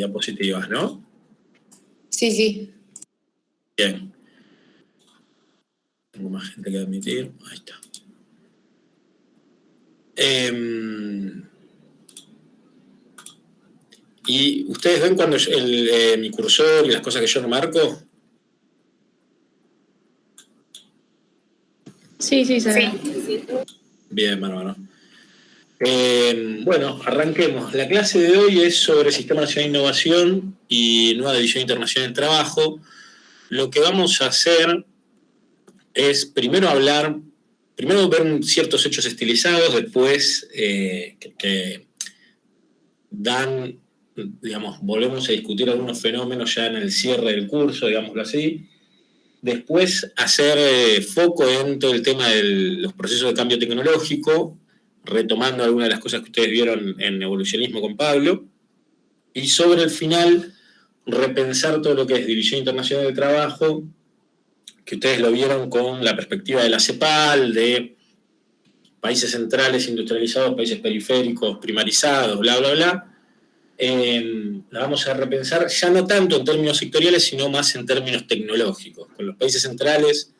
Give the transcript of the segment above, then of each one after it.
diapositivas, ¿no? Sí. Bien. Tengo más gente que admitir. Ahí está. ¿Y ustedes ven cuando mi cursor y las cosas que yo remarco? Sí, se ve. Bien, bárbaro. Bueno, arranquemos. La clase de hoy es sobre Sistema Nacional de Innovación y Nueva División Internacional del Trabajo. Lo que vamos a hacer es primero ver ciertos hechos estilizados, después que dan, digamos, volvemos a discutir algunos fenómenos ya en el cierre del curso, digámoslo así. Después hacer foco en todo el tema de los procesos de cambio tecnológico, retomando algunas de las cosas que ustedes vieron en evolucionismo con Pablo. Y sobre el final, repensar todo lo que es División Internacional del Trabajo, que ustedes lo vieron con la perspectiva de la CEPAL, de países centrales industrializados, países periféricos primarizados, bla, bla, bla. La vamos a repensar ya no tanto en términos sectoriales, sino más en términos tecnológicos, con los países centrales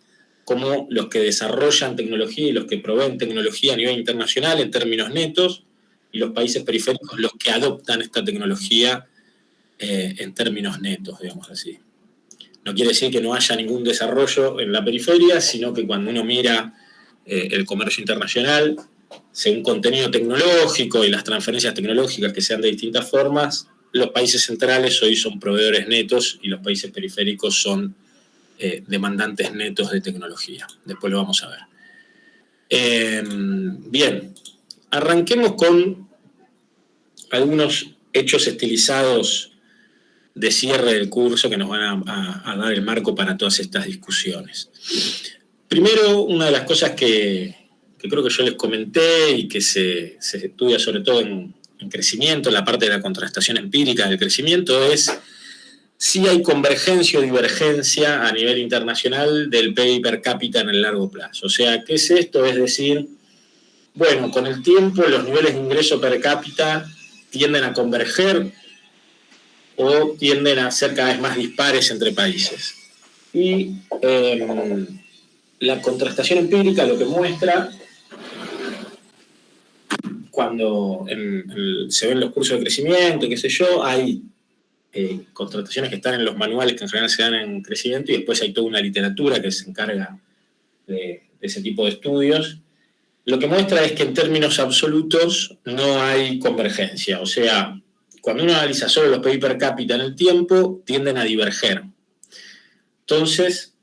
como los que desarrollan tecnología y los que proveen tecnología a nivel internacional en términos netos, y los países periféricos los que adoptan esta tecnología en términos netos, digamos así. No quiere decir que no haya ningún desarrollo en la periferia, sino que cuando uno mira el comercio internacional, según contenido tecnológico y las transferencias tecnológicas que sean de distintas formas, los países centrales hoy son proveedores netos y los países periféricos son demandantes netos de tecnología. Después lo vamos a ver. Bien, arranquemos con algunos hechos estilizados de cierre del curso que nos van a dar el marco para todas estas discusiones. Primero, una de las cosas que creo que yo les comenté y que se estudia sobre todo en crecimiento, en la parte de la contrastación empírica del crecimiento, es si hay convergencia o divergencia a nivel internacional del PIB per cápita en el largo plazo. O sea, ¿qué es esto? Es decir, bueno, con el tiempo los niveles de ingreso per cápita tienden a converger o tienden a ser cada vez más dispares entre países. Y la contrastación empírica lo que muestra, cuando se ven los cursos de crecimiento, qué sé yo, hay contrataciones que están en los manuales que en general se dan en crecimiento, y después hay toda una literatura que se encarga de ese tipo de estudios. Lo que muestra es que en términos absolutos no hay convergencia. O sea, cuando uno analiza solo los PIB per cápita en el tiempo, tienden a diverger. Entonces,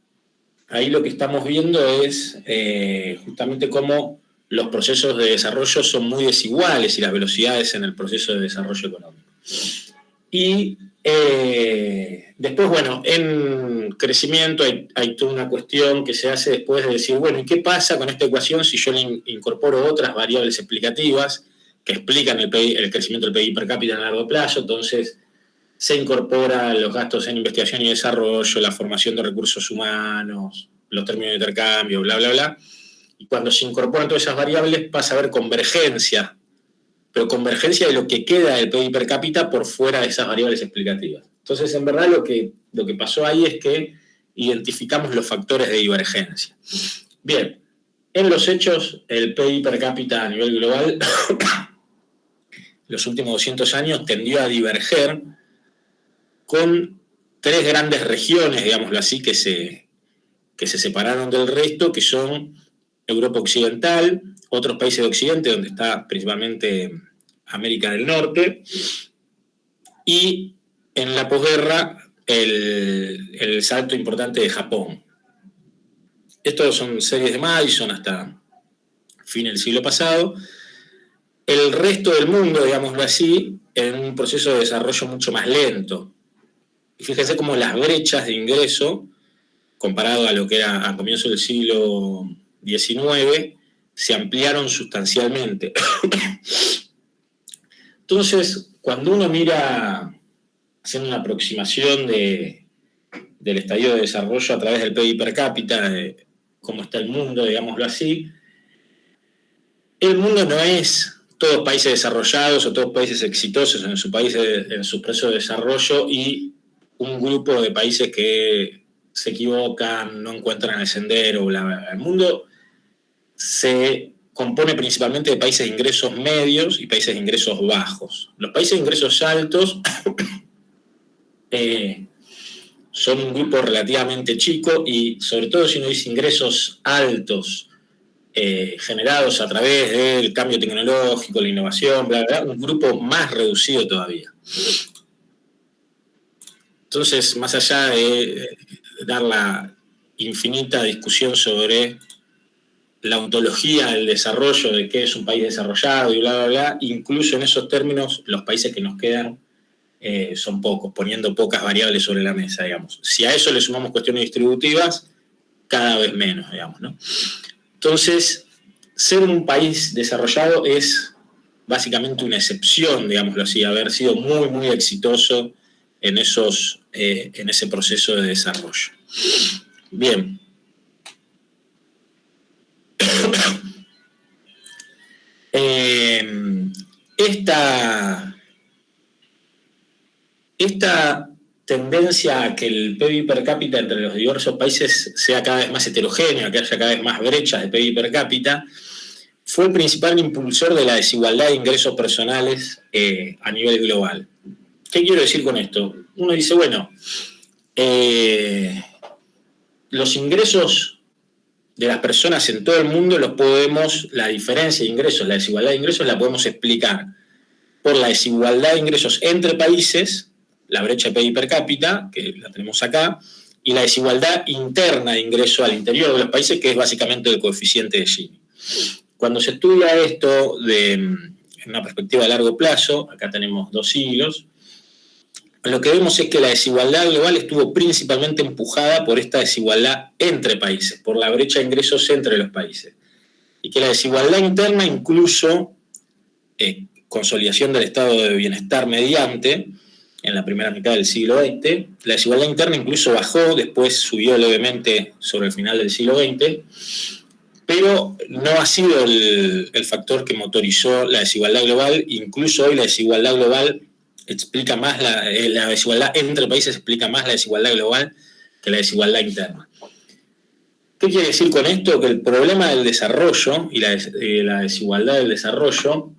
ahí lo que estamos viendo es justamente cómo los procesos de desarrollo son muy desiguales y las velocidades en el proceso de desarrollo económico. Y después, bueno, en crecimiento hay toda una cuestión que se hace después de decir, bueno, ¿y qué pasa con esta ecuación si yo le incorporo otras variables explicativas que explican el crecimiento del PIB per cápita en largo plazo? Entonces, se incorporan los gastos en investigación y desarrollo, la formación de recursos humanos, los términos de intercambio, bla, bla, bla. Y cuando se incorporan todas esas variables pasa a haber convergencia, pero convergencia de lo que queda del PIB per cápita por fuera de esas variables explicativas. Entonces, en verdad, lo que pasó ahí es que identificamos los factores de divergencia. Bien, en los hechos, el PIB per cápita a nivel global, los últimos 200 años, tendió a diverger con tres grandes regiones, digámoslo así, que se separaron del resto, que son Europa Occidental, otros países de Occidente, donde está principalmente América del Norte, y en la posguerra el salto importante de Japón. Estos son series de Madison hasta fin del siglo pasado. El resto del mundo, digámoslo así, en un proceso de desarrollo mucho más lento. Y fíjense cómo las brechas de ingreso, comparado a lo que era a comienzos del siglo XIX, se ampliaron sustancialmente. Entonces, cuando uno mira, haciendo una aproximación del estadio de desarrollo a través del PIB per cápita, cómo está el mundo, digámoslo así. El mundo no es todos países desarrollados o todos países exitosos en su proceso de desarrollo, y un grupo de países que se equivocan, no encuentran el sendero, bla, bla, bla. El mundo se compone principalmente de países de ingresos medios y países de ingresos bajos. Los países de ingresos altos son un grupo relativamente chico, y sobre todo si uno dice ingresos altos generados a través del cambio tecnológico, la innovación, bla, bla, bla, un grupo más reducido todavía. Entonces, más allá de dar la infinita discusión sobre la ontología del desarrollo, de qué es un país desarrollado y bla, bla, bla, incluso en esos términos los países que nos quedan son pocos, poniendo pocas variables sobre la mesa, digamos. Si a eso le sumamos cuestiones distributivas, cada vez menos, digamos, ¿no? Entonces, ser un país desarrollado es básicamente una excepción, digámoslo así, haber sido muy, muy exitoso en ese proceso de desarrollo. Bien. Esta tendencia a que el PIB per cápita entre los diversos países sea cada vez más heterogéneo, que haya cada vez más brechas de PIB per cápita, fue el principal impulsor de la desigualdad de ingresos personales a nivel global. ¿Qué quiero decir con esto? Uno dice, bueno, los ingresos de las personas en todo el mundo la diferencia de ingresos, la desigualdad de ingresos la podemos explicar por la desigualdad de ingresos entre países, la brecha de PIB per cápita, que la tenemos acá, y la desigualdad interna de ingreso al interior de los países, que es básicamente el coeficiente de Gini. Cuando se estudia esto en una perspectiva de largo plazo, acá tenemos 2 siglos, lo que vemos es que la desigualdad global estuvo principalmente empujada por esta desigualdad entre países, por la brecha de ingresos entre los países. Y que la desigualdad interna, incluso consolidación del estado de bienestar mediante, en la primera mitad del siglo XX, la desigualdad interna incluso bajó, después subió levemente sobre el final del siglo XX, pero no ha sido el factor que motorizó la desigualdad global. Incluso hoy la desigualdad global explica más, la desigualdad entre países explica más la desigualdad global que la desigualdad interna. ¿Qué quiere decir con esto? Que el problema del desarrollo y la desigualdad del desarrollo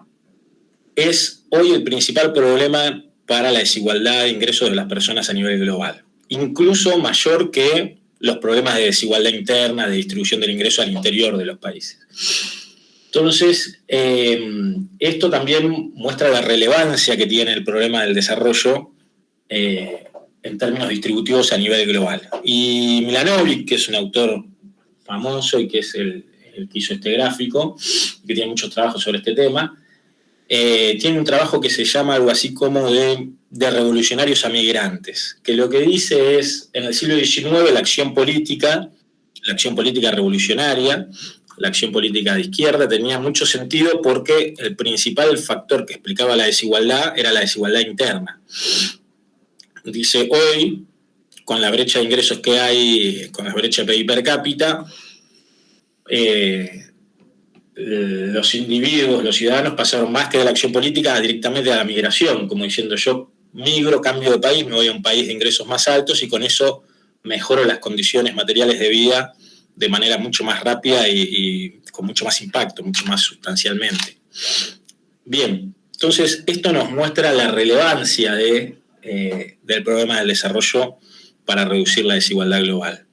es hoy el principal problema para la desigualdad de ingresos de las personas a nivel global, incluso mayor que los problemas de desigualdad interna, de distribución del ingreso al interior de los países. Entonces, esto también muestra la relevancia que tiene el problema del desarrollo en términos distributivos a nivel global. Y Milanovic, que es un autor famoso y que es el que hizo este gráfico, que tiene muchos trabajos sobre este tema, tiene un trabajo que se llama algo así como de revolucionarios a migrantes, que lo que dice es, en el siglo XIX la acción política revolucionaria, la acción política de izquierda tenía mucho sentido porque el principal factor que explicaba la desigualdad era la desigualdad interna. Dice, hoy, con la brecha de ingresos que hay, con la brecha de PIB per cápita, los individuos, los ciudadanos pasaron más que de la acción política directamente a la migración, como diciendo, yo migro, cambio de país, me voy a un país de ingresos más altos y con eso mejoro las condiciones materiales de vida de manera mucho más rápida y con mucho más impacto, mucho más sustancialmente. Bien, entonces esto nos muestra la relevancia del problema del desarrollo para reducir la desigualdad global.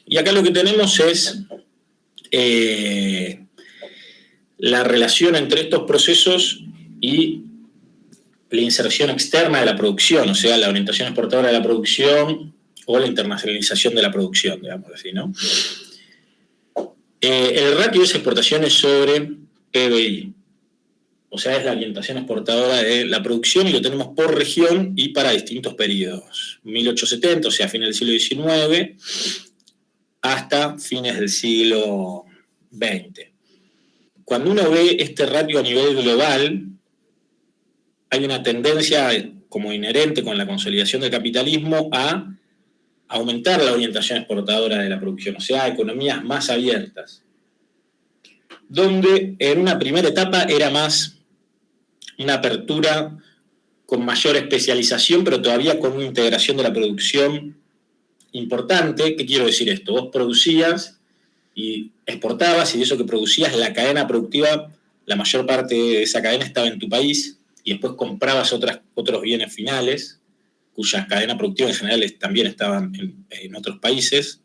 Y acá lo que tenemos es la relación entre estos procesos y la inserción externa de la producción, o sea, la orientación exportadora de la producción o la internacionalización de la producción, digamos así, ¿no? El ratio es exportaciones sobre PBI, o sea, es la orientación exportadora de la producción, y lo tenemos por región y para distintos periodos. 1870, o sea, fines del siglo XIX, hasta fines del siglo XX. Cuando uno ve este ratio a nivel global, hay una tendencia como inherente con la consolidación del capitalismo a aumentar la orientación exportadora de la producción, o sea, a economías más abiertas. donde en una primera etapa era más una apertura con mayor especialización, pero todavía con una integración de la producción importante. ¿Qué quiero decir esto? Vos producías y exportabas, y de eso que producías, la cadena productiva, la mayor parte de esa cadena estaba en tu país, y después comprabas otros bienes finales, cuya cadena productiva en general también estaban en otros países.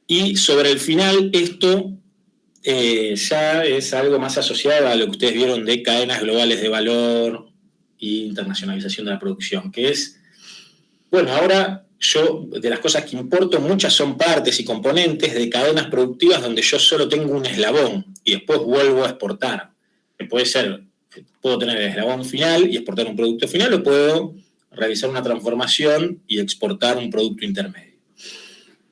Y sobre el final, esto ya es algo más asociado a lo que ustedes vieron de cadenas globales de valor e internacionalización de la producción, que es, bueno, ahora yo, de las cosas que importo, muchas son partes y componentes de cadenas productivas donde yo solo tengo un eslabón y después vuelvo a exportar. Que puede ser, puedo tener el eslabón final y exportar un producto final, o puedo realizar una transformación y exportar un producto intermedio.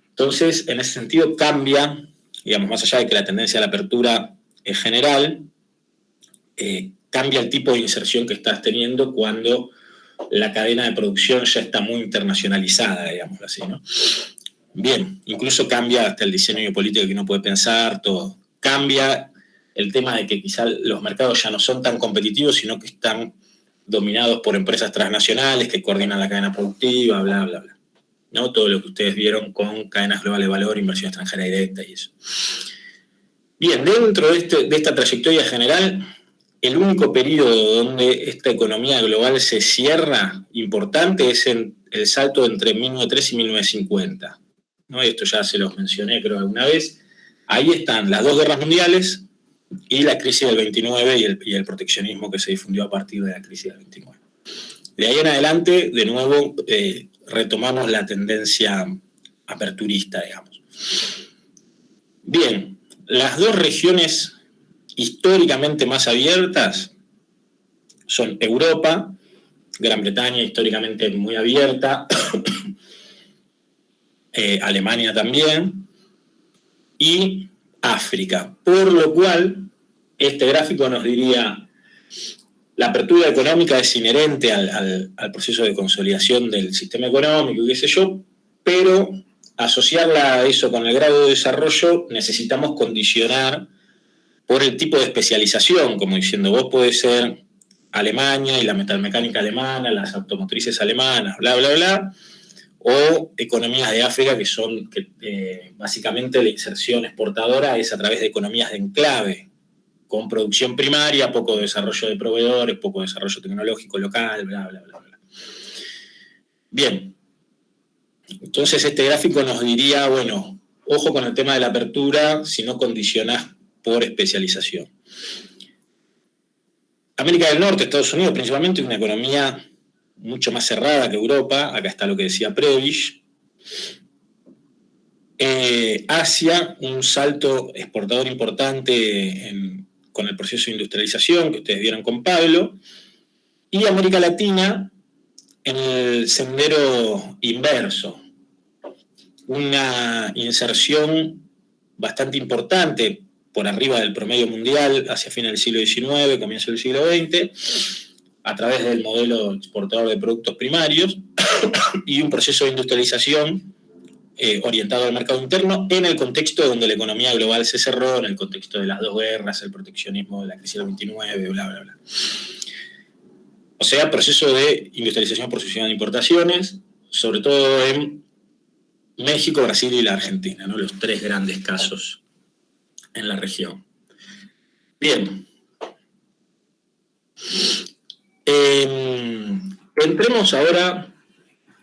Entonces, en ese sentido cambia, digamos, más allá de que la tendencia a la apertura es general, cambia el tipo de inserción que estás teniendo cuando la cadena de producción ya está muy internacionalizada, digamos así, ¿no? Bien, incluso cambia hasta el diseño político que uno puede pensar, todo. Cambia el tema de que quizá los mercados ya no son tan competitivos, sino que están dominados por empresas transnacionales que coordinan la cadena productiva, bla, bla, bla. ¿No? Todo lo que ustedes vieron con cadenas globales de valor, inversión extranjera directa y eso. Bien, dentro de esta trayectoria general, el único periodo donde esta economía global se cierra importante es en el salto entre 1903 y 1950. ¿No? Esto ya se los mencioné, creo, alguna vez. Ahí están las dos guerras mundiales y la crisis del 29 y el proteccionismo que se difundió a partir de la crisis del 29. De ahí en adelante, de nuevo, retomamos la tendencia aperturista, digamos. Bien, las dos regiones históricamente más abiertas son Europa, Gran Bretaña históricamente muy abierta, Alemania también, y África. Por lo cual, este gráfico nos diría, la apertura económica es inherente al proceso de consolidación del sistema económico y qué sé yo, pero asociarla a eso con el grado de desarrollo necesitamos condicionar por el tipo de especialización, como diciendo, vos podés ser Alemania y la metalmecánica alemana, las automotrices alemanas, bla, bla, bla, o economías de África que básicamente la inserción exportadora es a través de economías de enclave, con producción primaria, poco desarrollo de proveedores, poco desarrollo tecnológico local, bla, bla, bla, bla. Bien, entonces este gráfico nos diría, bueno, ojo con el tema de la apertura si no condicionás por especialización. América del Norte, Estados Unidos principalmente, una economía mucho más cerrada que Europa, acá está lo que decía Prebisch. Asia, un salto exportador importante con el proceso de industrialización que ustedes vieron con Pablo, y América Latina en el sendero inverso, una inserción bastante importante por arriba del promedio mundial hacia fines del siglo XIX, comienzo del siglo XX, a través del modelo exportador de productos primarios y un proceso de industrialización orientado al mercado interno en el contexto donde la economía global se cerró, en el contexto de las dos guerras, el proteccionismo de la crisis del 29, bla, bla, bla. O sea, proceso de industrialización por sucesión de importaciones, sobre todo en México, Brasil y la Argentina, ¿no? Los tres grandes casos en la región. Bien. Entremos ahora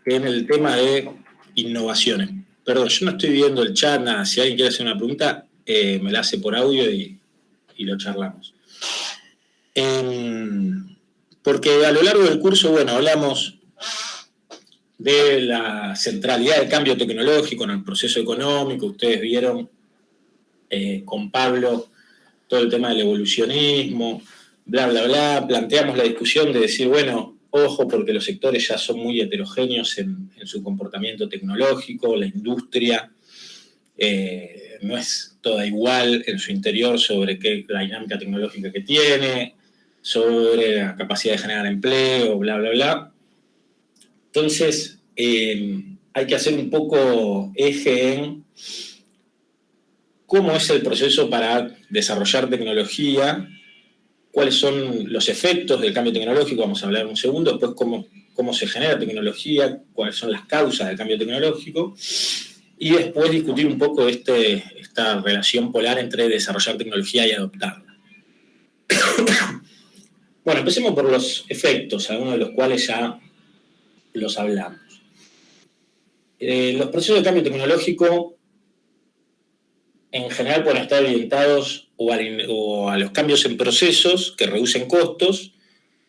en el tema de innovaciones. Perdón, yo no estoy viendo el chat, nada. Si alguien quiere hacer una pregunta, me la hace por audio y lo charlamos. Porque a lo largo del curso, bueno, hablamos de la centralidad del cambio tecnológico en el proceso económico. Ustedes vieron con Pablo todo el tema del evolucionismo, bla, bla, bla. Planteamos la discusión de decir, bueno, ojo, porque los sectores ya son muy heterogéneos en su comportamiento tecnológico, la industria no es toda igual en su interior sobre la dinámica tecnológica que tiene, sobre la capacidad de generar empleo, bla, bla, bla. Entonces, hay que hacer un poco eje en cómo es el proceso para desarrollar tecnología, cuáles son los efectos del cambio tecnológico, vamos a hablar un segundo, después cómo se genera tecnología, cuáles son las causas del cambio tecnológico, y después discutir un poco esta relación polar entre desarrollar tecnología y adoptarla. Bueno, empecemos por los efectos, algunos de los cuales ya los hablamos. Los procesos de cambio tecnológico en general pueden estar orientados o a los cambios en procesos que reducen costos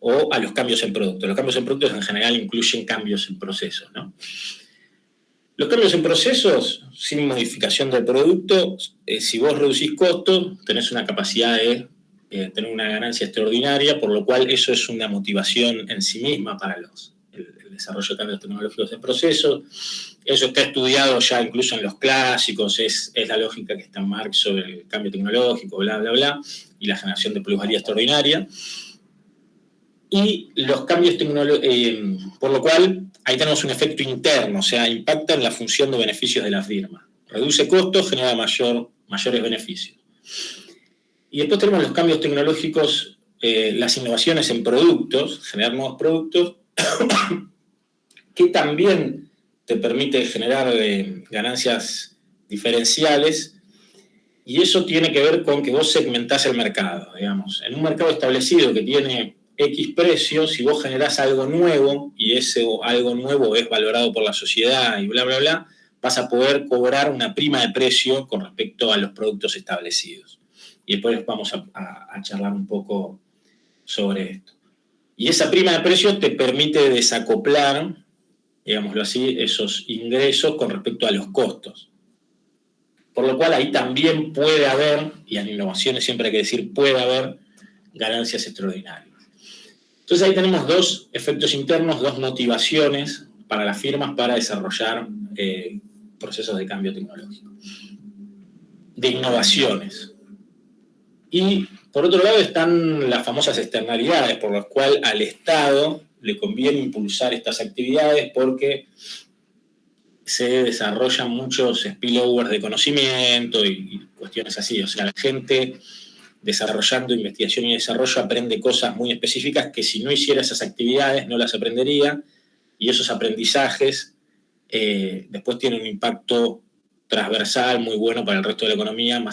o a los cambios en productos. Los cambios en productos en general incluyen cambios en procesos, ¿no? Los cambios en procesos, sin modificación del producto, si vos reducís costos, tenés una capacidad de tener una ganancia extraordinaria, por lo cual eso es una motivación en sí misma para el desarrollo de cambios tecnológicos en procesos. Eso está estudiado ya incluso en los clásicos, es la lógica que está en Marx sobre el cambio tecnológico, bla, bla, bla, y la generación de plusvalía extraordinaria. Y los cambios tecnológicos, por lo cual ahí tenemos un efecto interno, o sea, impacta en la función de beneficios de la firma. Reduce costos, genera mayores beneficios. Y después tenemos los cambios tecnológicos, las innovaciones en productos, generar nuevos productos, que también te permite generar ganancias diferenciales, y eso tiene que ver con que vos segmentás el mercado, digamos. En un mercado establecido que tiene X precios, si vos generás algo nuevo, y ese algo nuevo es valorado por la sociedad y bla, bla, bla, vas a poder cobrar una prima de precio con respecto a los productos establecidos. Y después vamos a charlar un poco sobre esto. Y esa prima de precio te permite desacoplar, digámoslo así, esos ingresos con respecto a los costos. Por lo cual ahí también puede haber, y en innovaciones siempre hay que decir puede haber, ganancias extraordinarias. Entonces ahí tenemos dos efectos internos, dos motivaciones para las firmas para desarrollar procesos de cambio tecnológico, de innovaciones. Y por otro lado están las famosas externalidades, por las cuales al Estado le conviene impulsar estas actividades porque se desarrollan muchos spillovers de conocimiento y cuestiones así. O sea, la gente desarrollando investigación y desarrollo aprende cosas muy específicas que si no hiciera esas actividades no las aprendería, y esos aprendizajes después tienen un impacto transversal muy bueno para el resto de la economía,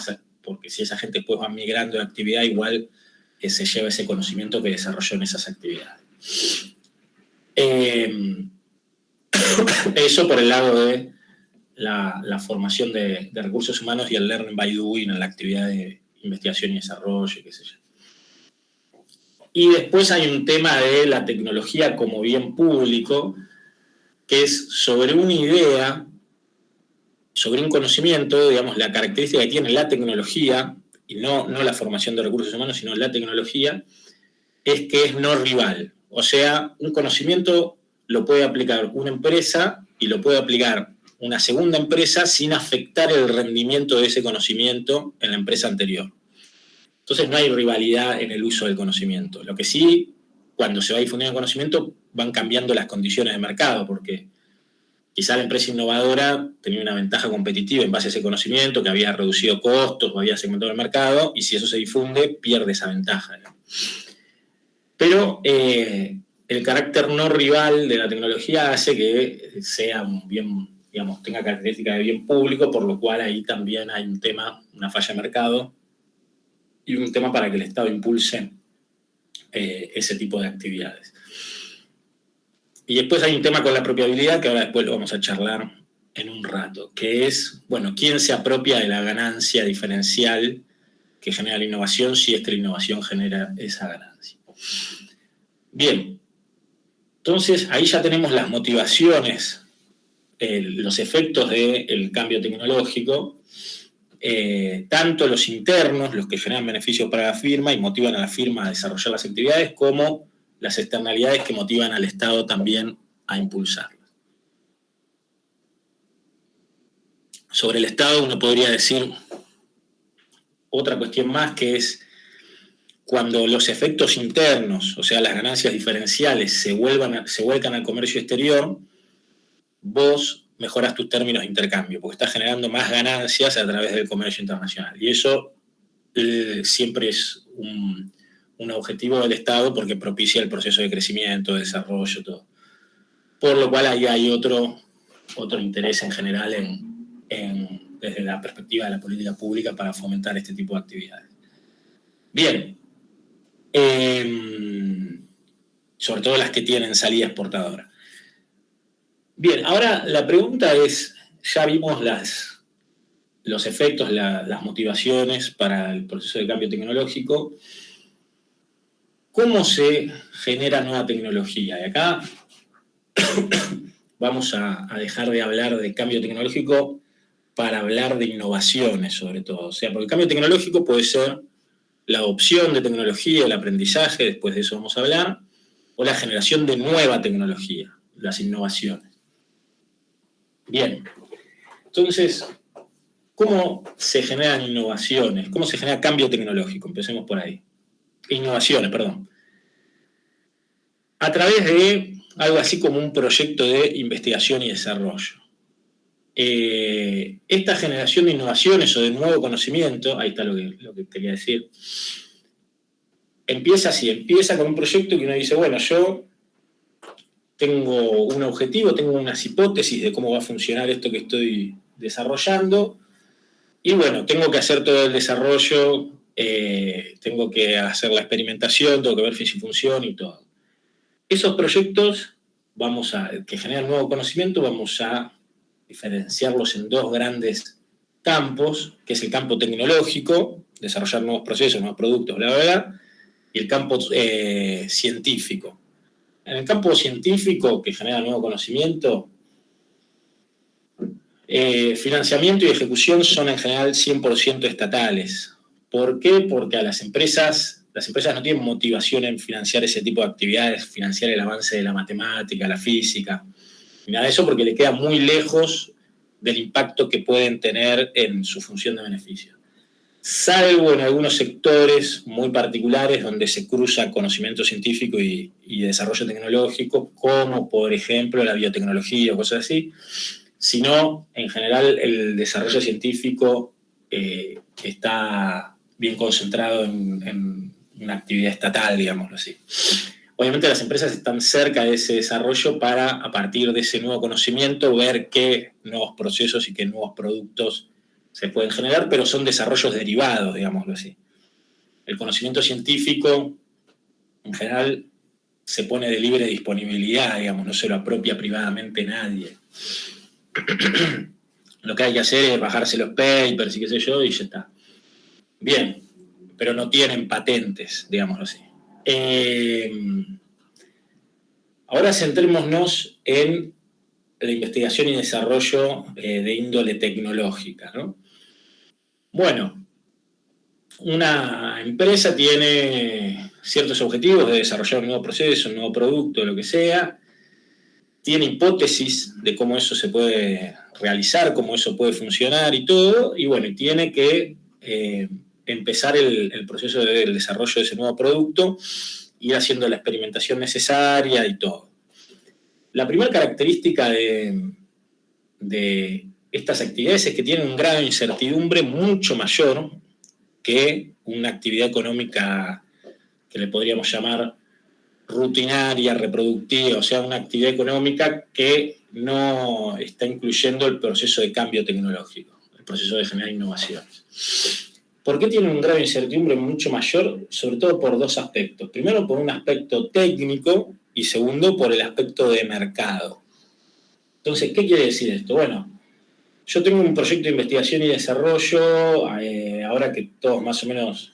porque si esa gente después va migrando de actividad, igual se lleva ese conocimiento que desarrolló en esas actividades. Eso por el lado de la formación de recursos humanos y el learning by doing en la actividad de investigación y desarrollo, qué sé yo. Y después hay un tema de la tecnología como bien público, que es sobre una idea, sobre un conocimiento, digamos, la característica que tiene la tecnología, y no la formación de recursos humanos, sino la tecnología, es que es no rival. O sea, un conocimiento lo puede aplicar una empresa y lo puede aplicar una segunda empresa sin afectar el rendimiento de ese conocimiento en la empresa anterior. Entonces no hay rivalidad en el uso del conocimiento. Lo que sí, cuando se va difundiendo el conocimiento, van cambiando las condiciones de mercado, porque quizá la empresa innovadora tenía una ventaja competitiva en base a ese conocimiento, que había reducido costos o había segmentado el mercado, y si eso se difunde, pierde esa ventaja, ¿no? Pero el carácter no rival de la tecnología hace que sea un bien, digamos, tenga características de bien público, por lo cual ahí también hay un tema, una falla de mercado, y un tema para que el Estado impulse ese tipo de actividades. Y después hay un tema con la apropiabilidad, que ahora después lo vamos a charlar en un rato, que es, bueno, ¿quién se apropia de la ganancia diferencial que genera la innovación si es que la innovación genera esa ganancia? Bien, entonces ahí ya tenemos las motivaciones, los efectos del cambio tecnológico, tanto los internos, los que generan beneficios para la firma y motivan a la firma a desarrollar las actividades, como las externalidades que motivan al Estado también a impulsarlas. Sobre el Estado uno podría decir otra cuestión más, que es cuando los efectos internos, o sea, las ganancias diferenciales, se vuelcan al comercio exterior, vos mejoras tus términos de intercambio, porque estás generando más ganancias a través del comercio internacional. Y eso siempre es un objetivo del Estado porque propicia el proceso de crecimiento, de desarrollo, todo. Por lo cual ahí hay otro interés en general desde la perspectiva de la política pública para fomentar este tipo de actividades. Bien. Sobre todo las que tienen salida exportadora. Bien, ahora la pregunta es, ya vimos los efectos, las motivaciones para el proceso de cambio tecnológico. ¿Cómo se genera nueva tecnología? Y acá vamos a dejar de hablar de cambio tecnológico para hablar de innovaciones, sobre todo. O sea, porque el cambio tecnológico puede ser la adopción de tecnología, el aprendizaje, después de eso vamos a hablar, o la generación de nueva tecnología, las innovaciones. Bien, entonces, ¿cómo se generan innovaciones? ¿Cómo se genera cambio tecnológico? Empecemos por ahí. Innovaciones, perdón. A través de algo así como un proyecto de investigación y desarrollo. Esta generación de innovaciones o de nuevo conocimiento, ahí está lo que quería decir, empieza con un proyecto que uno dice, bueno, yo tengo un objetivo, tengo unas hipótesis de cómo va a funcionar esto que estoy desarrollando, y bueno, tengo que hacer todo el desarrollo, tengo que hacer la experimentación, tengo que ver si funciona y todo. Esos proyectos que generan nuevo conocimiento, vamos a diferenciarlos en dos grandes campos, que es el campo tecnológico, desarrollar nuevos procesos, nuevos productos, bla, bla, bla, y el campo científico. En el campo científico, que genera nuevo conocimiento, financiamiento y ejecución son en general 100% estatales. ¿Por qué? Porque a las empresas no tienen motivación en financiar ese tipo de actividades, financiar el avance de la matemática, la física, ni nada de eso, porque le queda muy lejos del impacto que pueden tener en su función de beneficio. Salvo en algunos sectores muy particulares donde se cruza conocimiento científico y desarrollo tecnológico, como por ejemplo la biotecnología o cosas así, sino en general el desarrollo científico está bien concentrado en una actividad estatal, digámoslo así. Obviamente las empresas están cerca de ese desarrollo para, a partir de ese nuevo conocimiento, ver qué nuevos procesos y qué nuevos productos se pueden generar, pero son desarrollos derivados, digámoslo así. El conocimiento científico, en general, se pone de libre disponibilidad, digamos, no se lo apropia privadamente nadie. Lo que hay que hacer es bajarse los papers y qué sé yo, y ya está. Bien, pero no tienen patentes, digámoslo así. Ahora centrémonos en la investigación y desarrollo de índole tecnológica, ¿no? Bueno, una empresa tiene ciertos objetivos de desarrollar un nuevo proceso, un nuevo producto, lo que sea, tiene hipótesis de cómo eso se puede realizar, cómo eso puede funcionar y todo, y bueno, tiene que empezar el proceso del desarrollo de ese nuevo producto, ir haciendo la experimentación necesaria y todo. La primera característica de estas actividades es que tienen un grado de incertidumbre mucho mayor que una actividad económica que le podríamos llamar rutinaria, reproductiva, o sea, una actividad económica que no está incluyendo el proceso de cambio tecnológico, el proceso de generar innovaciones. ¿Por qué tiene un grado de incertidumbre mucho mayor? Sobre todo por dos aspectos. Primero, por un aspecto técnico y segundo, por el aspecto de mercado. Entonces, ¿qué quiere decir esto? Bueno, yo tengo un proyecto de investigación y desarrollo, ahora que todos más o menos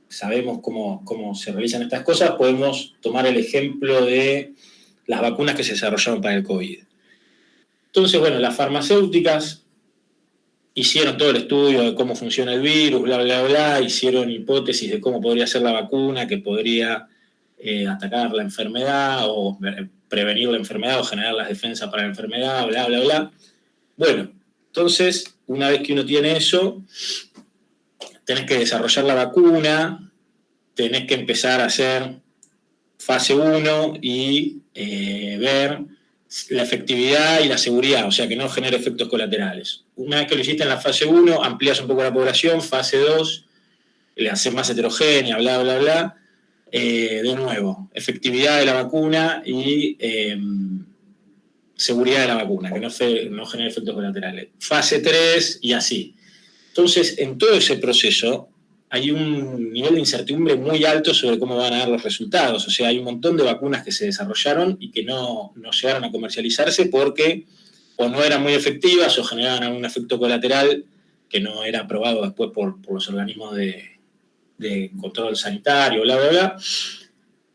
sabemos cómo se realizan estas cosas, podemos tomar el ejemplo de las vacunas que se desarrollaron para el COVID. Entonces, bueno, las farmacéuticas hicieron todo el estudio de cómo funciona el virus, bla, bla, bla, hicieron hipótesis de cómo podría ser la vacuna que podría atacar la enfermedad o prevenir la enfermedad o generar las defensas para la enfermedad, bla, bla, bla. Bueno, entonces, una vez que uno tiene eso, tenés que desarrollar la vacuna, tenés que empezar a hacer fase 1 y ver la efectividad y la seguridad, o sea, que no genere efectos colaterales. Una vez que lo hiciste en la fase 1, amplías un poco la población, fase 2, le haces más heterogénea, bla, bla, bla. De nuevo, efectividad de la vacuna y seguridad de la vacuna, que no genere efectos colaterales. Fase 3 y así. Entonces, en todo ese proceso hay un nivel de incertidumbre muy alto sobre cómo van a dar los resultados. O sea, hay un montón de vacunas que se desarrollaron y que no llegaron a comercializarse porque o no eran muy efectivas o generaban algún efecto colateral que no era aprobado después por los organismos de control sanitario, bla, bla, bla.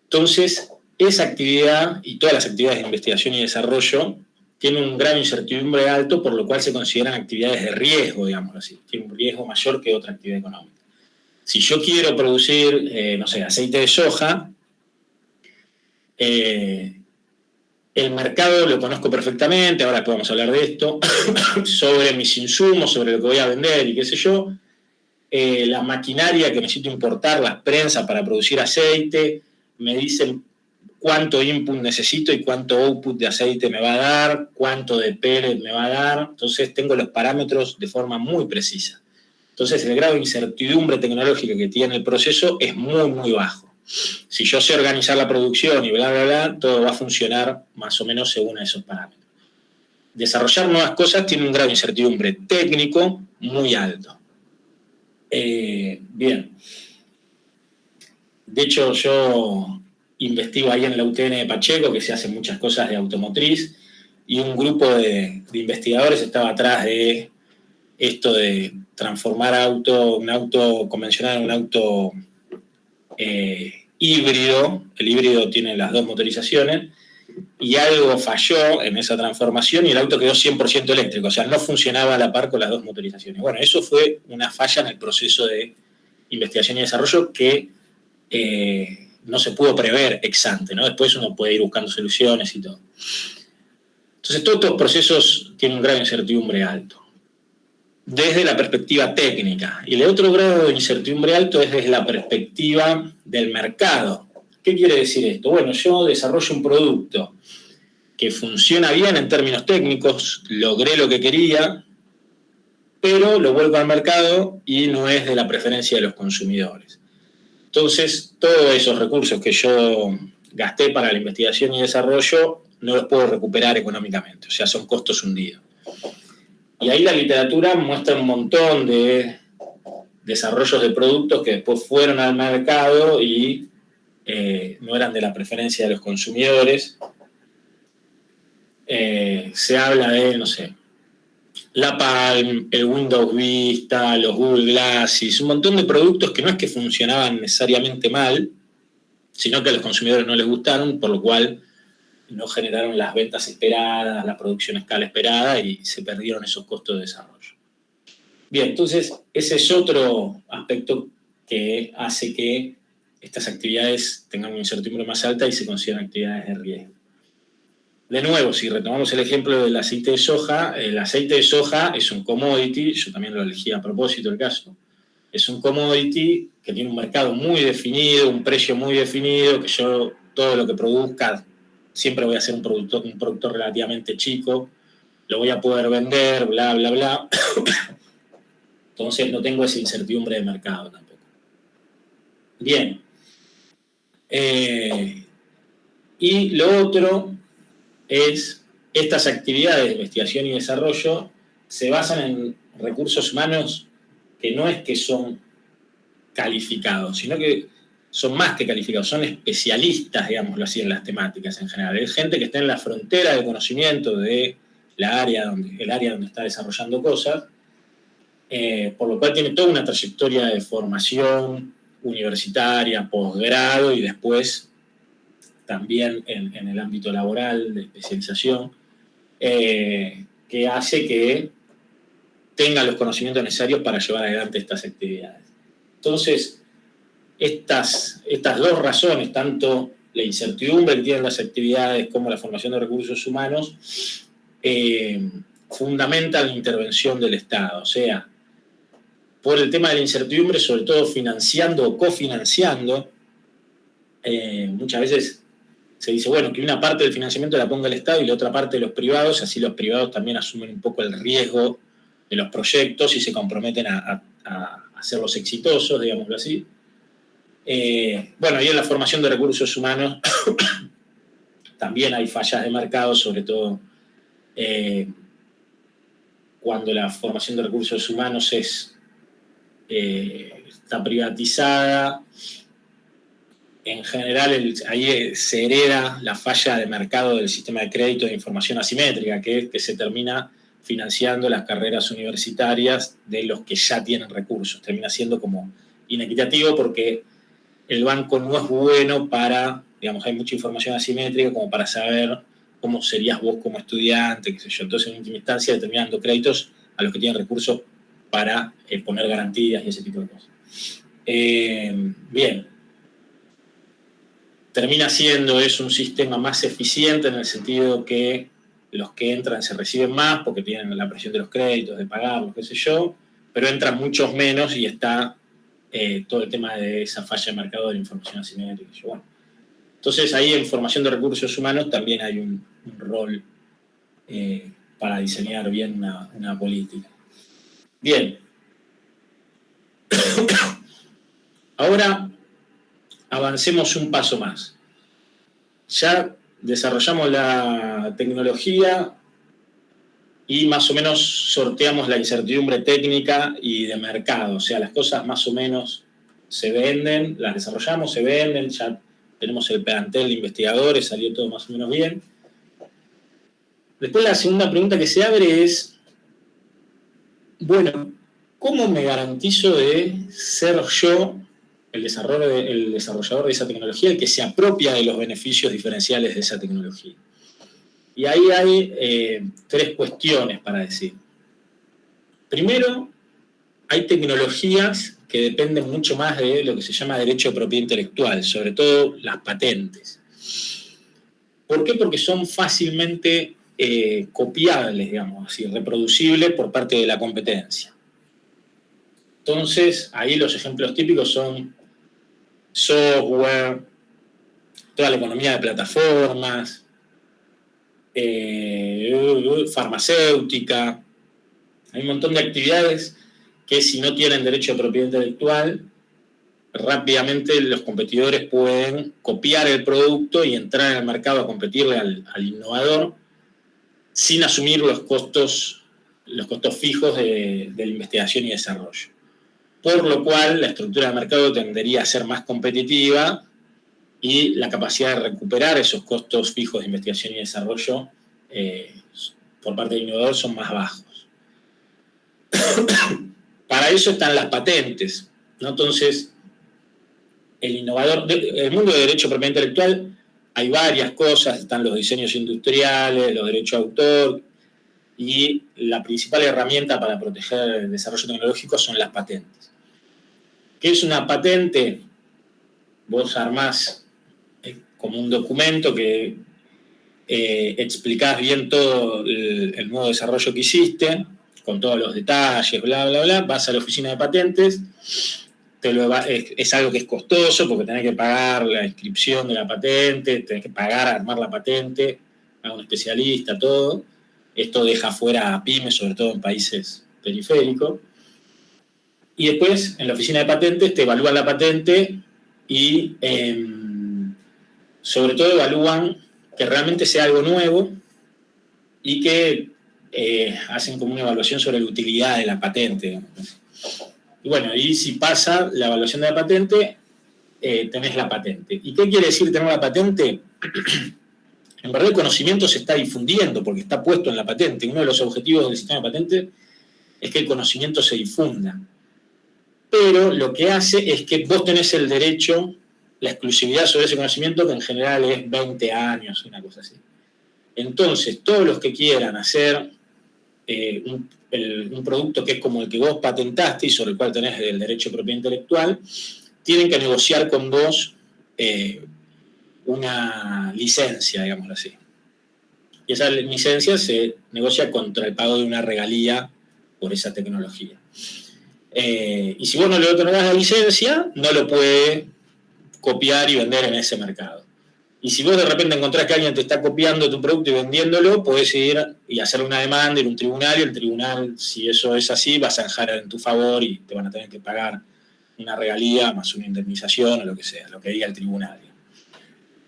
Entonces, esa actividad y todas las actividades de investigación y desarrollo tienen un grado de incertidumbre alto, por lo cual se consideran actividades de riesgo, digamos así. Tienen un riesgo mayor que otra actividad económica. Si yo quiero producir, aceite de soja, el mercado lo conozco perfectamente, ahora podemos hablar de esto, sobre mis insumos, sobre lo que voy a vender y qué sé yo, la maquinaria que necesito importar, las prensas para producir aceite, me dicen cuánto input necesito y cuánto output de aceite me va a dar, cuánto de pellet me va a dar, entonces tengo los parámetros de forma muy precisa. Entonces el grado de incertidumbre tecnológica que tiene el proceso es muy, muy bajo. Si yo sé organizar la producción y bla, bla, bla, todo va a funcionar más o menos según esos parámetros. Desarrollar nuevas cosas tiene un grado de incertidumbre técnico muy alto. Bien. De hecho, yo investigo ahí en la UTN de Pacheco, que se hacen muchas cosas de automotriz, y un grupo de investigadores estaba atrás de esto de transformar un auto convencional en un auto híbrido. El híbrido tiene las dos motorizaciones, y algo falló en esa transformación y el auto quedó 100% eléctrico, o sea, no funcionaba a la par con las dos motorizaciones. Bueno, eso fue una falla en el proceso de investigación y desarrollo que no se pudo prever ex ante, ¿no? Después uno puede ir buscando soluciones y todo. Entonces, todos estos procesos tienen un grado de incertidumbre alto, desde la perspectiva técnica. Y el otro grado de incertidumbre alto es desde la perspectiva del mercado. ¿Qué quiere decir esto? Bueno, yo desarrollo un producto que funciona bien en términos técnicos, logré lo que quería, pero lo vuelvo al mercado y no es de la preferencia de los consumidores. Entonces, todos esos recursos que yo gasté para la investigación y desarrollo no los puedo recuperar económicamente, o sea, son costos hundidos. Y ahí la literatura muestra un montón de desarrollos de productos que después fueron al mercado y no eran de la preferencia de los consumidores. Se habla de, la Palm, el Windows Vista, los Google Glasses, un montón de productos que no es que funcionaban necesariamente mal, sino que a los consumidores no les gustaron, por lo cual no generaron las ventas esperadas, la producción a escala esperada y se perdieron esos costos de desarrollo. Bien, entonces ese es otro aspecto que hace que estas actividades tengan una incertidumbre más alta y se consideran actividades de riesgo. De nuevo, si retomamos el ejemplo del aceite de soja, el aceite de soja es un commodity, yo también lo elegí a propósito el caso, es un commodity que tiene un mercado muy definido, un precio muy definido, que yo todo lo que produzca siempre voy a ser un productor relativamente chico, lo voy a poder vender, bla, bla, bla. Entonces no tengo esa incertidumbre de mercado tampoco. Bien. Y lo otro es, estas actividades de investigación y desarrollo se basan en recursos humanos que no es que son calificados, sino que son más que calificados, son especialistas, digámoslo así, en las temáticas en general. Es gente que está en la frontera de conocimiento de el área donde está desarrollando cosas, por lo cual tiene toda una trayectoria de formación universitaria, posgrado y después también en el ámbito laboral, de especialización, que hace que tengan los conocimientos necesarios para llevar adelante estas actividades. Entonces, estas dos razones, tanto la incertidumbre que tienen las actividades como la formación de recursos humanos, fundamentan la intervención del Estado. O sea, por el tema de la incertidumbre, sobre todo financiando o cofinanciando, muchas veces se dice, bueno, que una parte del financiamiento la ponga el Estado y la otra parte de los privados, así los privados también asumen un poco el riesgo de los proyectos y se comprometen a hacerlos exitosos, digámoslo así. Bueno, y en la formación de recursos humanos también hay fallas de mercado, sobre todo cuando la formación de recursos humanos está privatizada. En general, ahí se hereda la falla de mercado del sistema de crédito de información asimétrica, que es que se termina financiando las carreras universitarias de los que ya tienen recursos. Termina siendo como inequitativo porque el banco no es bueno para, digamos, hay mucha información asimétrica como para saber cómo serías vos como estudiante, qué sé yo. Entonces, en última instancia, determinando créditos a los que tienen recursos para poner garantías y ese tipo de cosas. Bien. Termina siendo un sistema más eficiente en el sentido que los que entran se reciben más porque tienen la presión de los créditos, de pagarlos, qué sé yo, pero entran muchos menos y está todo el tema de esa falla de mercado de la información asimétrica. Bueno, entonces ahí en formación de recursos humanos también hay un rol para diseñar bien una política. Bien. Ahora avancemos un paso más. Ya desarrollamos la tecnología y más o menos sorteamos la incertidumbre técnica y de mercado. O sea, las cosas más o menos se venden, las desarrollamos, se venden, ya tenemos el plantel de investigadores, salió todo más o menos bien. Después la segunda pregunta que se abre es, bueno, ¿cómo me garantizo de ser yo el desarrollador de esa tecnología, el que se apropia de los beneficios diferenciales de esa tecnología? Y ahí hay tres cuestiones para decir. Primero, hay tecnologías que dependen mucho más de lo que se llama derecho de propiedad intelectual, sobre todo las patentes. ¿Por qué? Porque son fácilmente copiables, digamos así, reproducibles por parte de la competencia. Entonces, ahí los ejemplos típicos son software, toda la economía de plataformas, farmacéutica. Hay un montón de actividades que si no tienen derecho de propiedad intelectual, rápidamente los competidores pueden copiar el producto y entrar en el mercado a competirle al innovador sin asumir los costos fijos de la investigación y desarrollo. Por lo cual, la estructura de mercado tendería a ser más competitiva y la capacidad de recuperar esos costos fijos de investigación y desarrollo por parte del innovador son más bajos. Para eso están las patentes, ¿no? Entonces, el mundo de derecho de propiedad intelectual hay varias cosas, están los diseños industriales, los derechos de autor, y la principal herramienta para proteger el desarrollo tecnológico son las patentes. ¿Qué es una patente? Vos armás como un documento que explicás bien todo el nuevo desarrollo que hiciste, con todos los detalles, bla, bla, bla, vas a la oficina de patentes, es algo que es costoso porque tenés que pagar la inscripción de la patente, tenés que pagar a armar la patente a un especialista, todo. Esto deja fuera a pymes, sobre todo en países periféricos. Y después, en la oficina de patentes, te evalúan la patente y sobre todo evalúan que realmente sea algo nuevo y que hacen como una evaluación sobre la utilidad de la patente. Y bueno, y si pasa la evaluación de la patente, tenés la patente. ¿Y qué quiere decir tener la patente? En verdad el conocimiento se está difundiendo porque está puesto en la patente. Uno de los objetivos del sistema de patente es que el conocimiento se difunda. Pero lo que hace es que vos tenés el derecho, la exclusividad sobre ese conocimiento, que en general es 20 años, una cosa así. Entonces, todos los que quieran hacer un producto que es como el que vos patentaste y sobre el cual tenés el derecho de propiedad intelectual, tienen que negociar con vos una licencia, digámoslo así. Y esa licencia se negocia contra el pago de una regalía por esa tecnología. Y si vos no le otorgás la licencia, no lo puede copiar y vender en ese mercado. Y si vos de repente encontrás que alguien te está copiando tu producto y vendiéndolo, podés ir y hacerle una demanda, ir a un tribunal, y el tribunal, si eso es así, va a zanjar en tu favor y te van a tener que pagar una regalía más una indemnización o lo que sea, lo que diga el tribunal.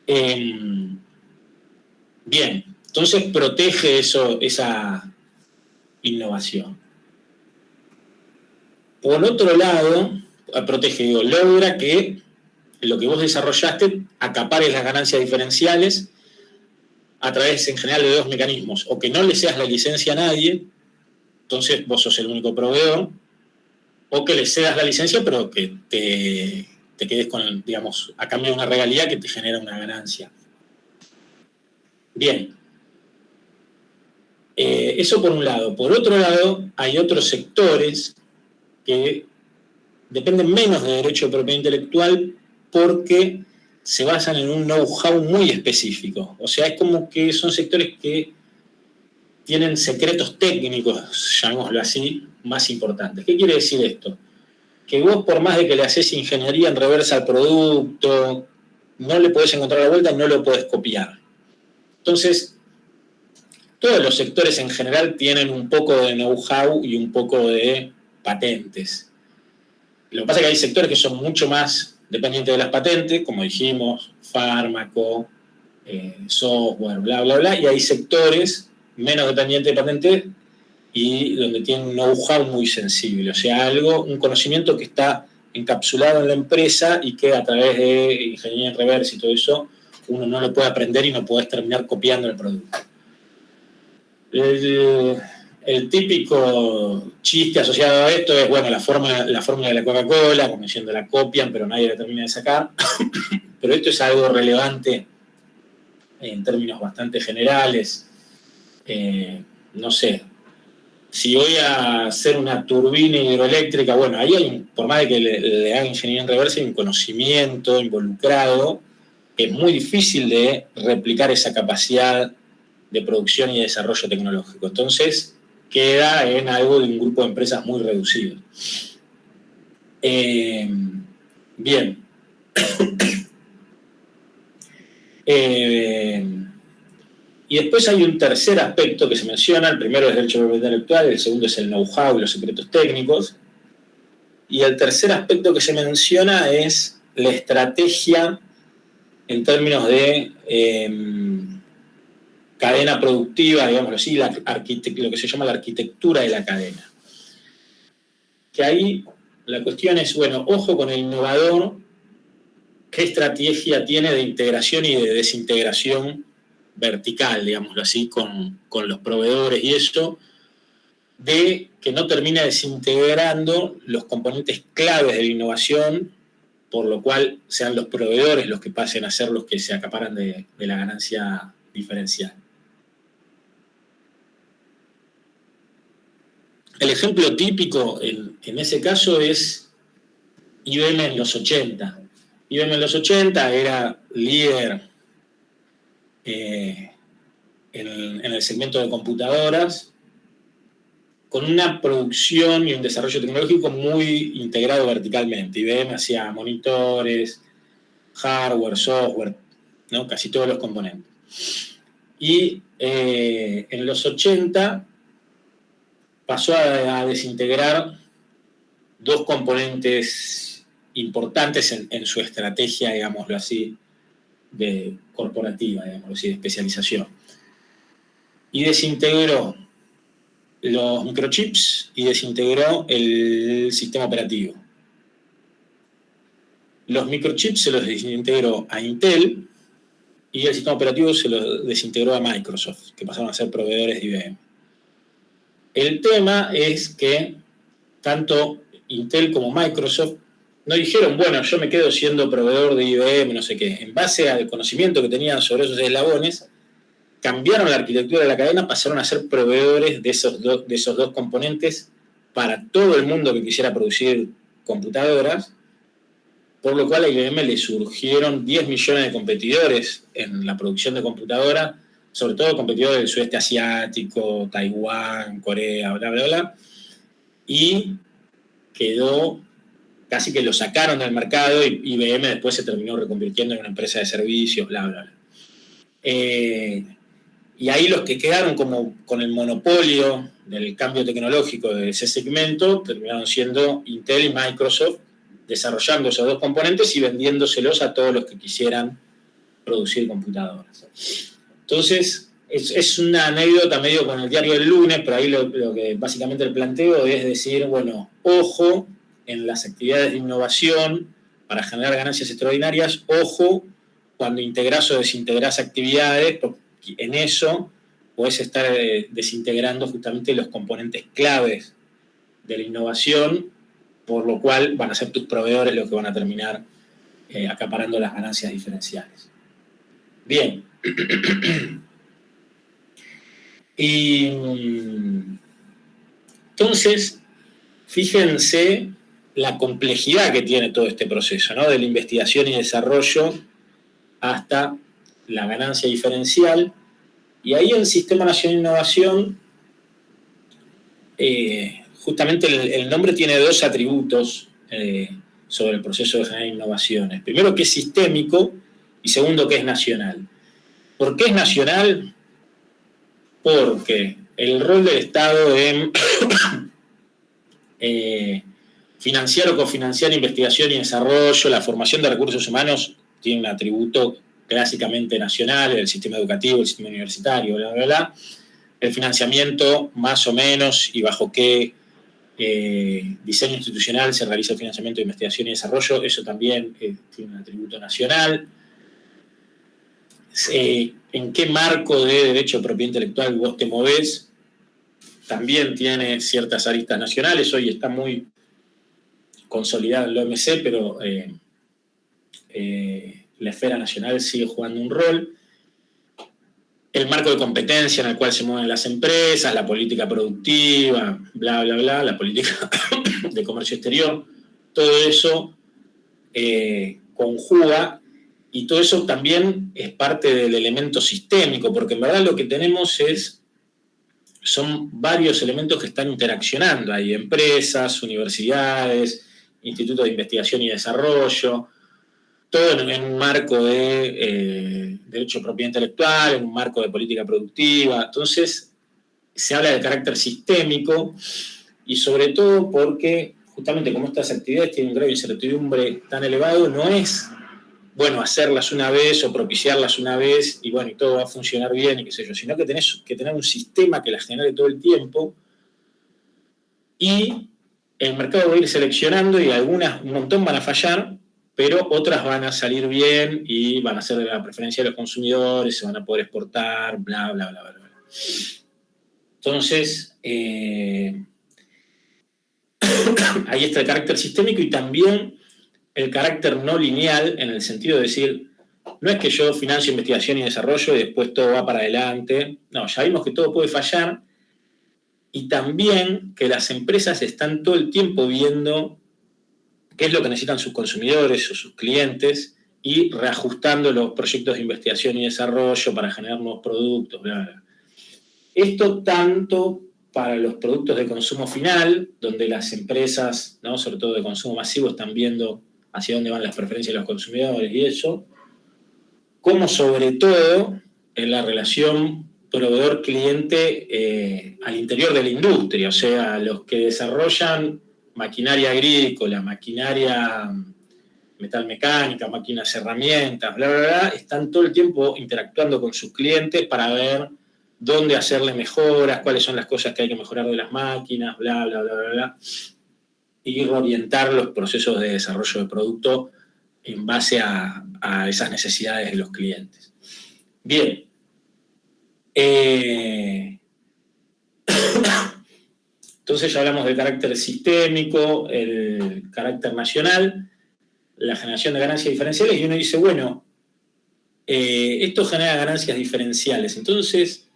Bien, entonces protege esa innovación. Por otro lado, logra que lo que vos desarrollaste acapare las ganancias diferenciales a través, en general, de dos mecanismos. O que no le cedas la licencia a nadie, entonces vos sos el único proveedor, o que le cedas la licencia, pero que te quedes con, digamos, a cambio de una regalía que te genera una ganancia. Bien. Eso por un lado. Por otro lado, hay otros sectores que dependen menos de derecho de propiedad intelectual porque se basan en un know-how muy específico. O sea, es como que son sectores que tienen secretos técnicos, llamémoslo así, más importantes. ¿Qué quiere decir esto? Que vos, por más de que le haces ingeniería en reversa al producto, no le podés encontrar la vuelta y no lo podés copiar. Entonces, todos los sectores en general tienen un poco de know-how y un poco de patentes. Lo que pasa es que hay sectores que son mucho más dependientes de las patentes, como dijimos, fármaco, software, bla, bla, bla, y hay sectores menos dependientes de patentes y donde tienen un know-how muy sensible, o sea, un conocimiento que está encapsulado en la empresa y que a través de ingeniería en reversa y todo eso, uno no lo puede aprender y no puedes terminar copiando el producto. El típico chiste asociado a esto es, bueno, la fórmula de la Coca-Cola, como diciendo la copian, pero nadie la termina de sacar. Pero esto es algo relevante en términos bastante generales. No sé, si voy a hacer una turbina hidroeléctrica, bueno, ahí por más de que le haga ingeniería en reversa, hay un conocimiento involucrado que es muy difícil de replicar esa capacidad de producción y desarrollo tecnológico. Entonces, queda en algo de un grupo de empresas muy reducido. Bien. Y después hay un tercer aspecto que se menciona. El primero es el derecho de propiedad intelectual, el segundo es el know-how y los secretos técnicos. Y el tercer aspecto que se menciona es la estrategia en términos de cadena productiva, digámoslo así, lo que se llama la arquitectura de la cadena. Que ahí la cuestión es, bueno, ojo con el innovador, qué estrategia tiene de integración y de desintegración vertical, digámoslo así, con los proveedores y eso, de que no termina desintegrando los componentes claves de la innovación, por lo cual sean los proveedores los que pasen a ser los que se acaparan de la ganancia diferencial. El ejemplo típico en ese caso es IBM en los 80. IBM en los 80 era líder en el segmento de computadoras, con una producción y un desarrollo tecnológico muy integrado verticalmente. IBM hacía monitores, hardware, software, ¿no? Casi todos los componentes. Y en los 80 pasó a desintegrar dos componentes importantes en su estrategia, digámoslo así, corporativa, digámoslo así, de especialización. Y desintegró los microchips y desintegró el sistema operativo. Los microchips se los desintegró a Intel y el sistema operativo se lo desintegró a Microsoft, que pasaron a ser proveedores de IBM. El tema es que tanto Intel como Microsoft no dijeron, bueno, yo me quedo siendo proveedor de IBM, no sé qué. En base al conocimiento que tenían sobre esos eslabones, cambiaron la arquitectura de la cadena, pasaron a ser proveedores de esos dos componentes para todo el mundo que quisiera producir computadoras, por lo cual a IBM le surgieron 10 millones de competidores en la producción de computadoras, sobre todo competidores del sudeste asiático, Taiwán, Corea, bla, bla, bla, y quedó, casi que lo sacaron del mercado y IBM después se terminó reconvirtiendo en una empresa de servicios, bla, bla, bla. Y ahí los que quedaron como con el monopolio del cambio tecnológico de ese segmento terminaron siendo Intel y Microsoft, desarrollando esos dos componentes y vendiéndoselos a todos los que quisieran producir computadoras. Entonces, es una anécdota medio con el diario del lunes, pero ahí lo que básicamente el planteo es decir, bueno, ojo en las actividades de innovación para generar ganancias extraordinarias, ojo cuando integrás o desintegrás actividades, porque en eso podés estar desintegrando justamente los componentes claves de la innovación, por lo cual van a ser tus proveedores los que van a terminar acaparando las ganancias diferenciales. Bien. Y entonces, fíjense la complejidad que tiene todo este proceso, ¿no? De la investigación y desarrollo hasta la ganancia diferencial. Y ahí el Sistema Nacional de Innovación, justamente el nombre tiene dos atributos sobre el proceso de generar innovaciones. Primero, que es sistémico, y segundo, que es nacional. ¿Por qué es nacional? Porque el rol del Estado en financiar o cofinanciar investigación y desarrollo, la formación de recursos humanos, tiene un atributo clásicamente nacional, el sistema educativo, el sistema universitario, bla, bla, bla. El financiamiento, más o menos, y bajo qué diseño institucional se realiza el financiamiento de investigación y desarrollo, eso también tiene un atributo nacional. En qué marco de derecho de propiedad intelectual vos te movés, también tiene ciertas aristas nacionales. Hoy está muy consolidada en la OMC, pero la esfera nacional sigue jugando un rol. El marco de competencia en el cual se mueven las empresas, la política productiva, bla, bla, bla, la política de comercio exterior, todo eso conjuga. Y todo eso también es parte del elemento sistémico, porque en verdad lo que tenemos son varios elementos que están interaccionando. Hay empresas, universidades, institutos de investigación y desarrollo, todo en un marco de derecho de propiedad intelectual, en un marco de política productiva. Entonces, se habla de carácter sistémico y sobre todo porque justamente como estas actividades tienen un grado de incertidumbre tan elevado, no es bueno hacerlas una vez o propiciarlas una vez y bueno, y todo va a funcionar bien y qué sé yo, sino que tenés que tener un sistema que las genere todo el tiempo y el mercado va a ir seleccionando y algunas, un montón van a fallar, pero otras van a salir bien y van a ser de la preferencia de los consumidores, se van a poder exportar, bla, bla, bla, bla, bla. Entonces, ahí está el carácter sistémico y también el carácter no lineal, en el sentido de decir, no es que yo financio investigación y desarrollo y después todo va para adelante. No, ya vimos que todo puede fallar y también que las empresas están todo el tiempo viendo qué es lo que necesitan sus consumidores o sus clientes y reajustando los proyectos de investigación y desarrollo para generar nuevos productos, bla, bla. Esto tanto para los productos de consumo final, donde las empresas, ¿no?, sobre todo de consumo masivo, están viendo hacia dónde van las preferencias de los consumidores y eso, como sobre todo en la relación proveedor-cliente al interior de la industria, o sea, los que desarrollan maquinaria agrícola, maquinaria metalmecánica, máquinas herramientas, bla, bla, bla, están todo el tiempo interactuando con sus clientes para ver dónde hacerle mejoras, cuáles son las cosas que hay que mejorar de las máquinas, bla, bla, bla, bla, bla, y orientar los procesos de desarrollo de producto en base a esas necesidades de los clientes. Bien. Entonces ya hablamos del carácter sistémico, el carácter nacional, la generación de ganancias diferenciales, y uno dice, bueno, esto genera ganancias diferenciales. Entonces,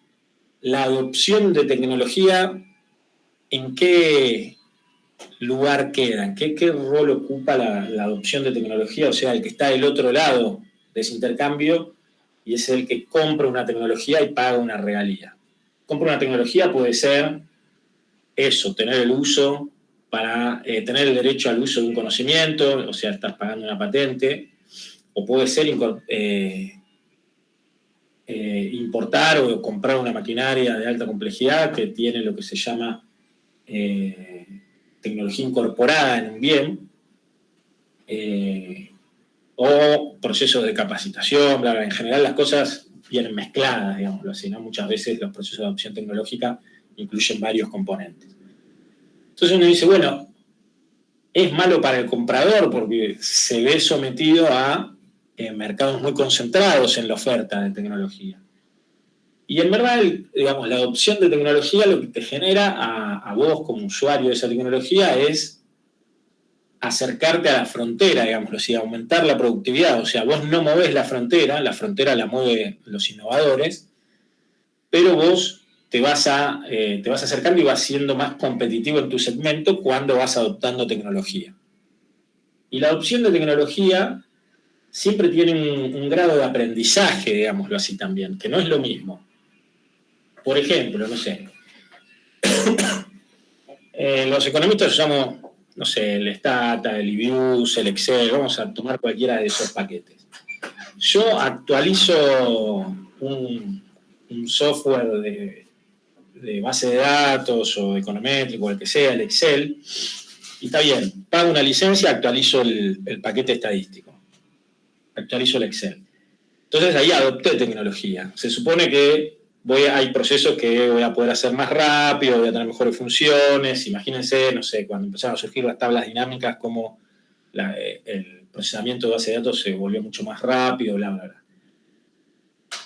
la adopción de tecnología, ¿en qué lugar queda? ¿Qué rol ocupa la adopción de tecnología? O sea, el que está del otro lado de ese intercambio y es el que compra una tecnología y paga una regalía. Compra una tecnología puede ser eso, tener el uso para tener el derecho al uso de un conocimiento, o sea, estás pagando una patente, o puede ser importar o comprar una maquinaria de alta complejidad que tiene lo que se llama tecnología incorporada en un bien, o procesos de capacitación, bla, bla. En general las cosas vienen mezcladas, digámoslo así, ¿no? Muchas veces los procesos de adopción tecnológica incluyen varios componentes. Entonces uno dice, bueno, es malo para el comprador porque se ve sometido a mercados muy concentrados en la oferta de tecnología. Y en verdad, digamos, la adopción de tecnología lo que te genera a vos como usuario de esa tecnología es acercarte a la frontera, digámoslo así, aumentar la productividad. O sea, vos no movés la frontera la mueven los innovadores, pero vos te vas acercando y vas siendo más competitivo en tu segmento cuando vas adoptando tecnología. Y la adopción de tecnología siempre tiene un grado de aprendizaje, digámoslo así también, que no es lo mismo. Por ejemplo, no sé, los economistas usamos, no sé, el Stata, el IBIUS, el Excel, vamos a tomar cualquiera de esos paquetes. Yo actualizo un software de base de datos o econométrico, el que sea, el Excel, y está bien, pago una licencia, actualizo el paquete estadístico, actualizo el Excel. Entonces ahí adopté tecnología. Se supone que hay procesos que voy a poder hacer más rápido, voy a tener mejores funciones. Imagínense, no sé, cuando empezaron a surgir las tablas dinámicas, como el procesamiento de base de datos se volvió mucho más rápido, bla, bla, bla.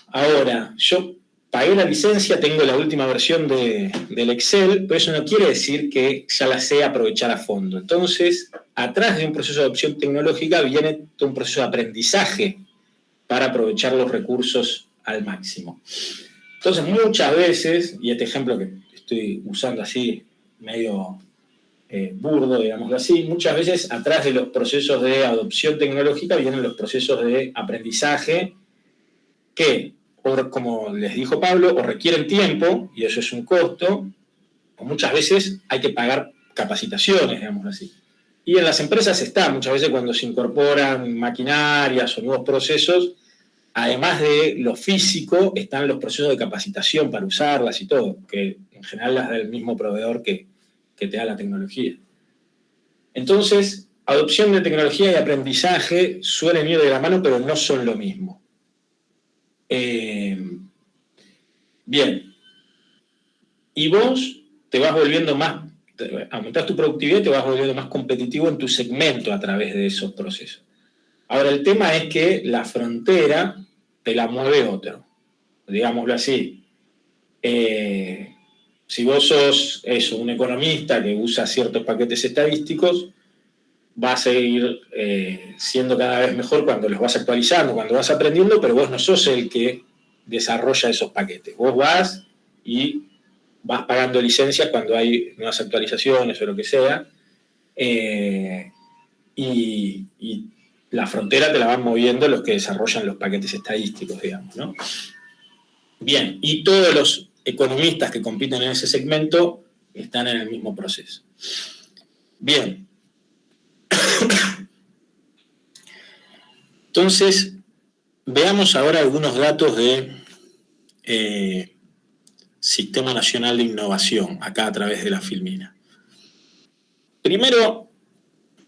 Ahora, yo pagué la licencia, tengo la última versión del Excel, pero eso no quiere decir que ya la sé aprovechar a fondo. Entonces, atrás de un proceso de adopción tecnológica viene todo un proceso de aprendizaje para aprovechar los recursos al máximo. Entonces, muchas veces, y este ejemplo que estoy usando así, medio burdo, digámoslo así, muchas veces atrás de los procesos de adopción tecnológica vienen los procesos de aprendizaje que, como les dijo Pablo, o requieren tiempo, y eso es un costo, o muchas veces hay que pagar capacitaciones, digámoslo así. Y en las empresas está, muchas veces cuando se incorporan maquinarias o nuevos procesos, además de lo físico, están los procesos de capacitación para usarlas y todo, que en general las da el mismo proveedor que te da la tecnología. Entonces, adopción de tecnología y aprendizaje suelen ir de la mano, pero no son lo mismo. Bien. Y vos te vas volviendo más, aumentás tu productividad y te vas volviendo más competitivo en tu segmento a través de esos procesos. Ahora, el tema es que la frontera te la mueve otro, digámoslo así. Si vos sos un economista que usa ciertos paquetes estadísticos, vas a ir siendo cada vez mejor cuando los vas actualizando, cuando vas aprendiendo, pero vos no sos el que desarrolla esos paquetes. Vos vas y vas pagando licencias cuando hay nuevas actualizaciones o lo que sea, y la frontera te la van moviendo los que desarrollan los paquetes estadísticos, digamos, ¿no? Bien, y todos los economistas que compiten en ese segmento están en el mismo proceso. Bien. Entonces, veamos ahora algunos datos de Sistema Nacional de Innovación, acá a través de la Filmina. Primero,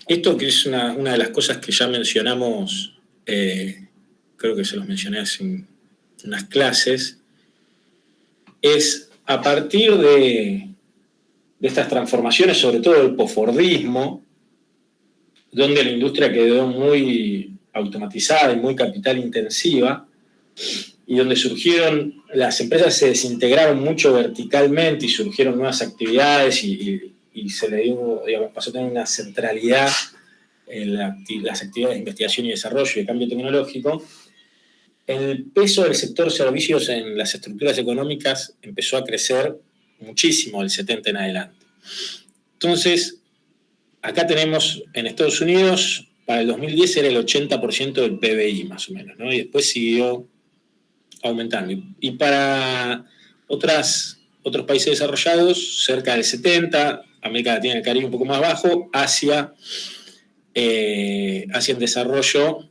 esto que es una de las cosas que ya mencionamos, creo que se los mencioné hace unas clases, es a partir de estas transformaciones, sobre todo el posfordismo, donde la industria quedó muy automatizada y muy capital intensiva, y donde las empresas se desintegraron mucho verticalmente y surgieron nuevas actividades y se le dio, digamos, pasó a tener una centralidad en las actividades de investigación y desarrollo y de cambio tecnológico. El peso del sector servicios en las estructuras económicas empezó a crecer muchísimo del 70 en adelante. Entonces, acá tenemos en Estados Unidos, para el 2010 era el 80% del PBI más o menos, ¿no? Y después siguió aumentando. Y para otros países desarrollados, cerca del 70%, América Latina y el Caribe un poco más bajo, Asia en desarrollo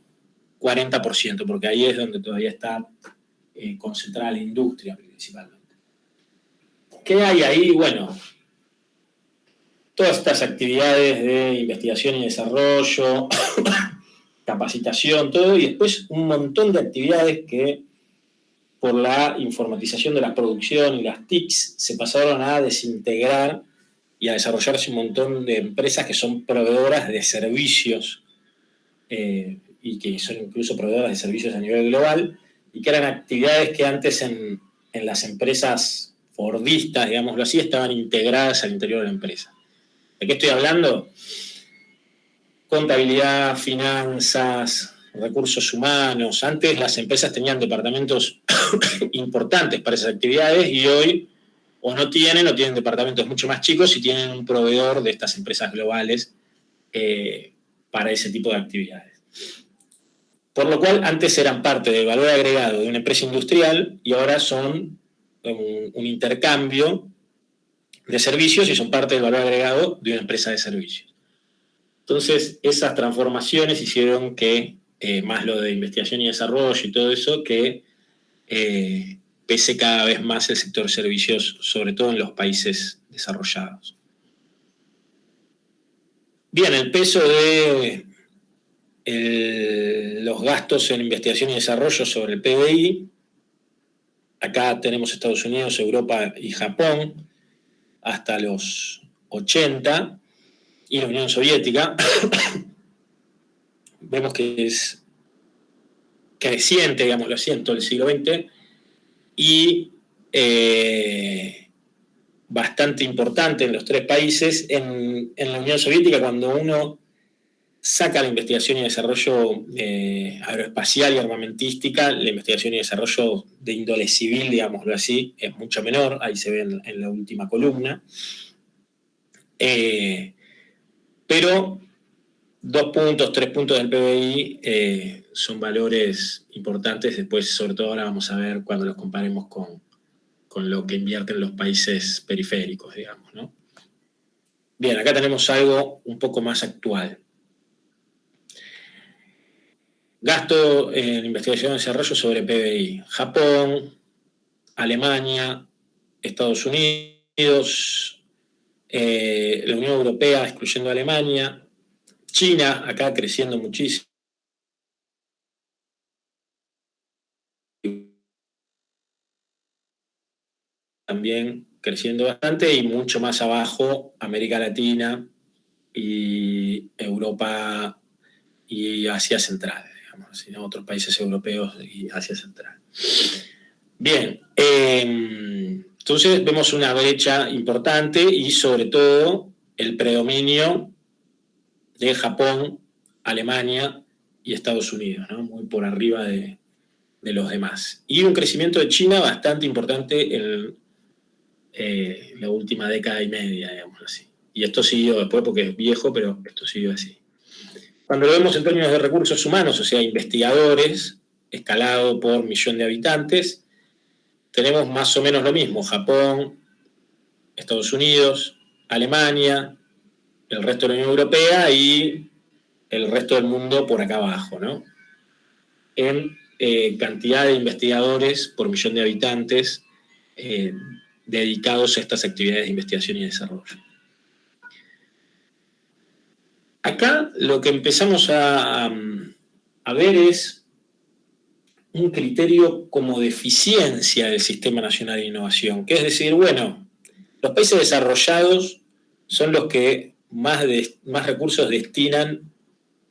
40%, porque ahí es donde todavía está concentrada a la industria principalmente. ¿Qué hay ahí? Bueno, todas estas actividades de investigación y desarrollo, capacitación, todo, y después un montón de actividades que por la informatización de la producción y las TICs se pasaron a desintegrar y a desarrollarse un montón de empresas que son proveedoras de servicios y que son incluso proveedoras de servicios a nivel global, y que eran actividades que antes en las empresas fordistas, digámoslo así, estaban integradas al interior de la empresa. ¿De qué estoy hablando? Contabilidad, finanzas, recursos humanos. Antes las empresas tenían departamentos importantes para esas actividades y hoy o no tienen departamentos mucho más chicos y tienen un proveedor de estas empresas globales para ese tipo de actividades. Por lo cual antes eran parte del valor agregado de una empresa industrial y ahora son un intercambio de servicios y son parte del valor agregado de una empresa de servicios. Entonces, esas transformaciones hicieron que, más lo de investigación y desarrollo y todo eso, que pese cada vez más el sector servicios, sobre todo en los países desarrollados. Bien, el peso de los gastos en investigación y desarrollo sobre el PBI. Acá tenemos Estados Unidos, Europa y Japón, hasta los 80, y la Unión Soviética. Vemos que es creciente, digámoslo así, en todo el siglo XX, y bastante importante en los tres países. En la Unión Soviética, cuando uno saca la investigación y desarrollo aeroespacial y armamentística, la investigación y desarrollo de índole civil, digámoslo así, es mucho menor. Ahí se ve en la última columna. Pero 2 puntos, 3 puntos del PBI son valores importantes. Después, sobre todo ahora vamos a ver cuando los comparemos con lo que invierten los países periféricos, digamos, ¿no? Bien, acá tenemos algo un poco más actual. Gasto en investigación y desarrollo sobre PBI. Japón, Alemania, Estados Unidos, la Unión Europea, excluyendo a Alemania, China, acá creciendo muchísimo. También creciendo bastante, y mucho más abajo América Latina y Europa y Asia Central, digamos, sino otros países europeos y Asia Central. Bien, entonces vemos una brecha importante y sobre todo el predominio de Japón, Alemania y Estados Unidos, ¿no? Muy por arriba de los demás. Y un crecimiento de China bastante importante en la última década y media, digamos así. Y esto siguió después porque es viejo, pero esto siguió así. Cuando lo vemos en términos de recursos humanos, o sea, investigadores, escalado por millón de habitantes, tenemos más o menos lo mismo: Japón, Estados Unidos, Alemania, el resto de la Unión Europea y el resto del mundo por acá abajo, ¿no? En cantidad de investigadores por millón de habitantes dedicados a estas actividades de investigación y desarrollo. Acá lo que empezamos a ver es un criterio como de eficiencia del Sistema Nacional de Innovación, que es decir, bueno, los países desarrollados son los que más recursos destinan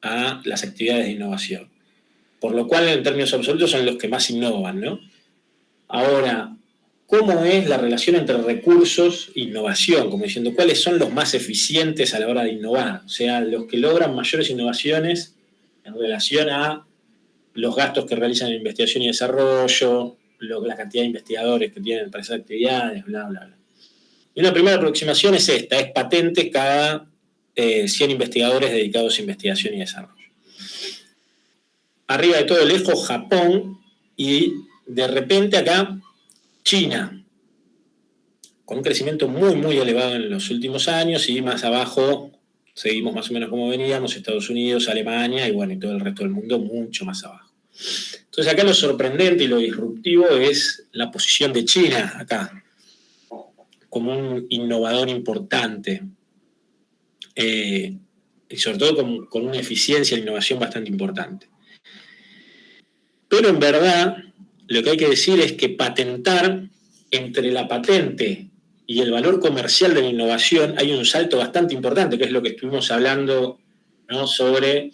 a las actividades de innovación, por lo cual en términos absolutos son los que más innovan, ¿no? Ahora, ¿cómo es la relación entre recursos e innovación? Como diciendo, ¿cuáles son los más eficientes a la hora de innovar? O sea, los que logran mayores innovaciones en relación a los gastos que realizan en investigación y desarrollo, la cantidad de investigadores que tienen para esas actividades, bla, bla, bla. Y una primera aproximación es esta: es patente cada 100 investigadores dedicados a investigación y desarrollo. Arriba de todo, lejos, Japón, y de repente acá China, con un crecimiento muy, muy elevado en los últimos años, y más abajo seguimos más o menos como veníamos, Estados Unidos, Alemania, y bueno, y todo el resto del mundo mucho más abajo. Entonces acá lo sorprendente y lo disruptivo es la posición de China acá, como un innovador importante, y sobre todo con una eficiencia de innovación bastante importante. Pero en verdad, lo que hay que decir es que patentar, entre la patente y el valor comercial de la innovación, hay un salto bastante importante, que es lo que estuvimos hablando, ¿no?, sobre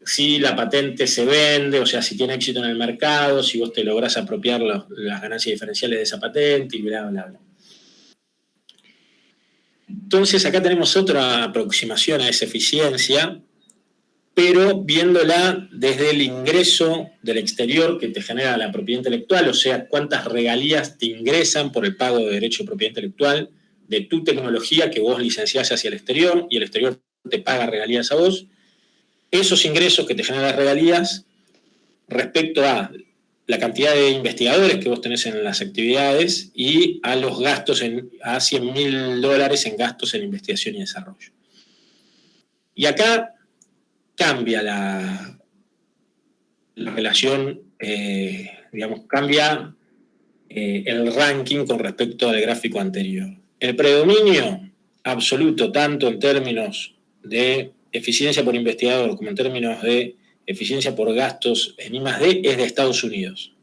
si la patente se vende, o sea, si tiene éxito en el mercado, si vos te lográs apropiar las ganancias diferenciales de esa patente y bla, bla, bla. Entonces acá tenemos otra aproximación a esa eficiencia, pero viéndola desde el ingreso del exterior que te genera la propiedad intelectual, o sea, cuántas regalías te ingresan por el pago de derecho de propiedad intelectual de tu tecnología que vos licenciás hacia el exterior y el exterior te paga regalías a vos. Esos ingresos que te generan las regalías respecto a la cantidad de investigadores que vos tenés en las actividades y a los gastos, a $100.000 en gastos en investigación y desarrollo. Y acá cambia la relación, cambia el ranking con respecto al gráfico anterior. El predominio absoluto, tanto en términos de eficiencia por investigador como en términos de eficiencia por gastos en I+D, es de Estados Unidos,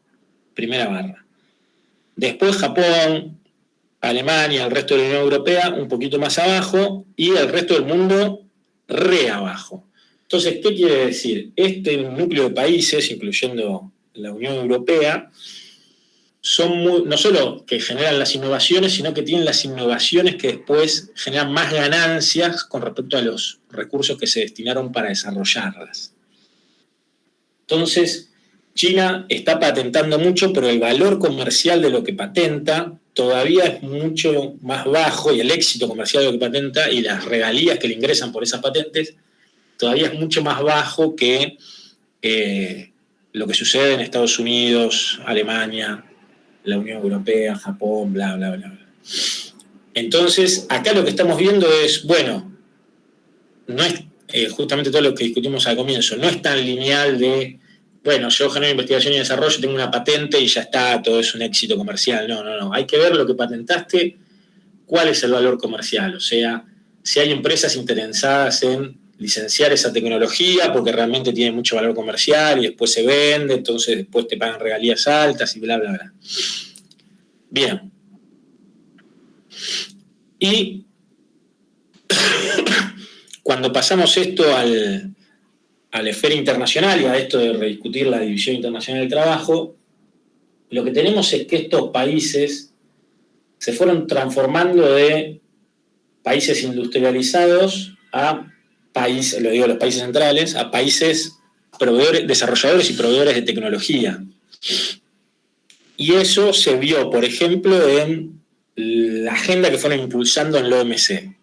primera barra. Después Japón, Alemania, el resto de la Unión Europea un poquito más abajo y el resto del mundo re abajo. Entonces, ¿qué quiere decir? Este núcleo de países, incluyendo la Unión Europea, son no solo que generan las innovaciones, sino que tienen las innovaciones que después generan más ganancias con respecto a los recursos que se destinaron para desarrollarlas. Entonces, China está patentando mucho, pero el valor comercial de lo que patenta todavía es mucho más bajo, y el éxito comercial de lo que patenta y las regalías que le ingresan por esas patentes todavía es mucho más bajo que lo que sucede en Estados Unidos, Alemania, la Unión Europea, Japón, bla, bla, bla, bla. Entonces, acá lo que estamos viendo es, bueno, no es justamente todo lo que discutimos al comienzo, no es tan lineal de, bueno, yo genero investigación y desarrollo, tengo una patente y ya está, todo es un éxito comercial. No. Hay que ver lo que patentaste, cuál es el valor comercial. O sea, si hay empresas interesadas en licenciar esa tecnología porque realmente tiene mucho valor comercial y después se vende, entonces después te pagan regalías altas y bla, bla, bla. Bien. Y cuando pasamos esto a la esfera internacional y a esto de rediscutir la División Internacional del Trabajo, lo que tenemos es que estos países se fueron transformando de países industrializados a países, lo digo los países centrales, a países desarrolladores y proveedores de tecnología. Y eso se vio, por ejemplo, en la agenda que fueron impulsando en la OMC,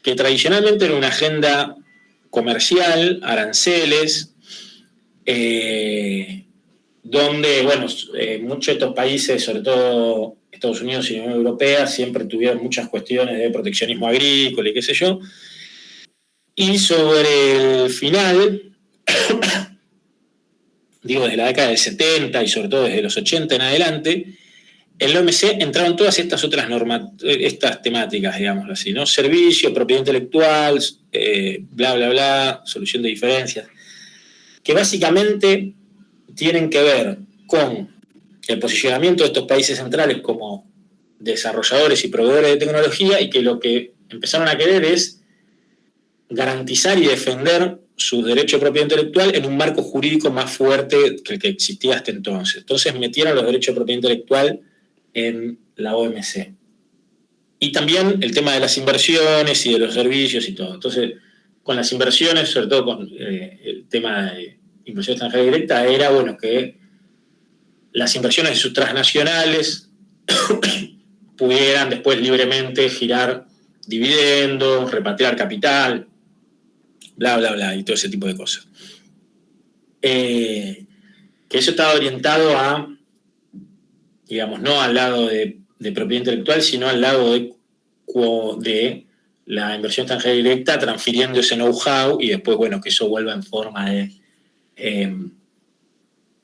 que tradicionalmente era una agenda comercial, aranceles, donde, bueno, muchos de estos países, sobre todo Estados Unidos y la Unión Europea, siempre tuvieron muchas cuestiones de proteccionismo agrícola y qué sé yo. Y sobre el final, digo, desde la década del 70 y sobre todo desde los 80 en adelante, en la OMC entraron todas estas otras estas temáticas, digámoslo así, ¿no? Servicio, propiedad intelectual, bla, bla, bla, solución de diferencias, que básicamente tienen que ver con el posicionamiento de estos países centrales como desarrolladores y proveedores de tecnología, y que lo que empezaron a querer es garantizar y defender sus derechos de propiedad intelectual en un marco jurídico más fuerte que el que existía hasta entonces. Entonces metieron los derechos de propiedad intelectual en la OMC. Y también el tema de las inversiones y de los servicios y todo. Entonces, con las inversiones, sobre todo con el tema de inversión extranjera directa, era, bueno, que las inversiones de sus transnacionales pudieran después libremente girar dividendos, repatriar capital, bla, bla, bla, y todo ese tipo de cosas. Que eso estaba orientado a, digamos, no al lado de propiedad intelectual, sino al lado de la inversión extranjera directa, transfiriendo ese know-how y después, bueno, que eso vuelva en forma de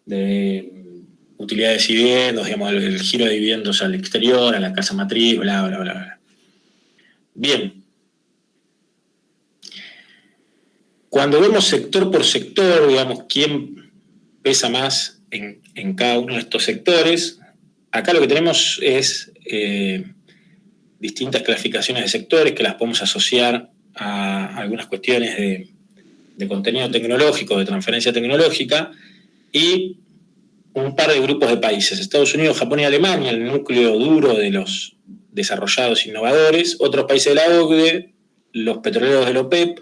de utilidades y dividendos, digamos, el giro de dividendos al exterior, a la casa matriz, bla, bla, bla, bla. Bien. Cuando vemos sector por sector, digamos, quién pesa más en cada uno de estos sectores, acá lo que tenemos es distintas clasificaciones de sectores que las podemos asociar a algunas cuestiones de contenido tecnológico, de transferencia tecnológica, y un par de grupos de países, Estados Unidos, Japón y Alemania, el núcleo duro de los desarrollados innovadores, otros países de la OCDE, los petroleros del OPEP,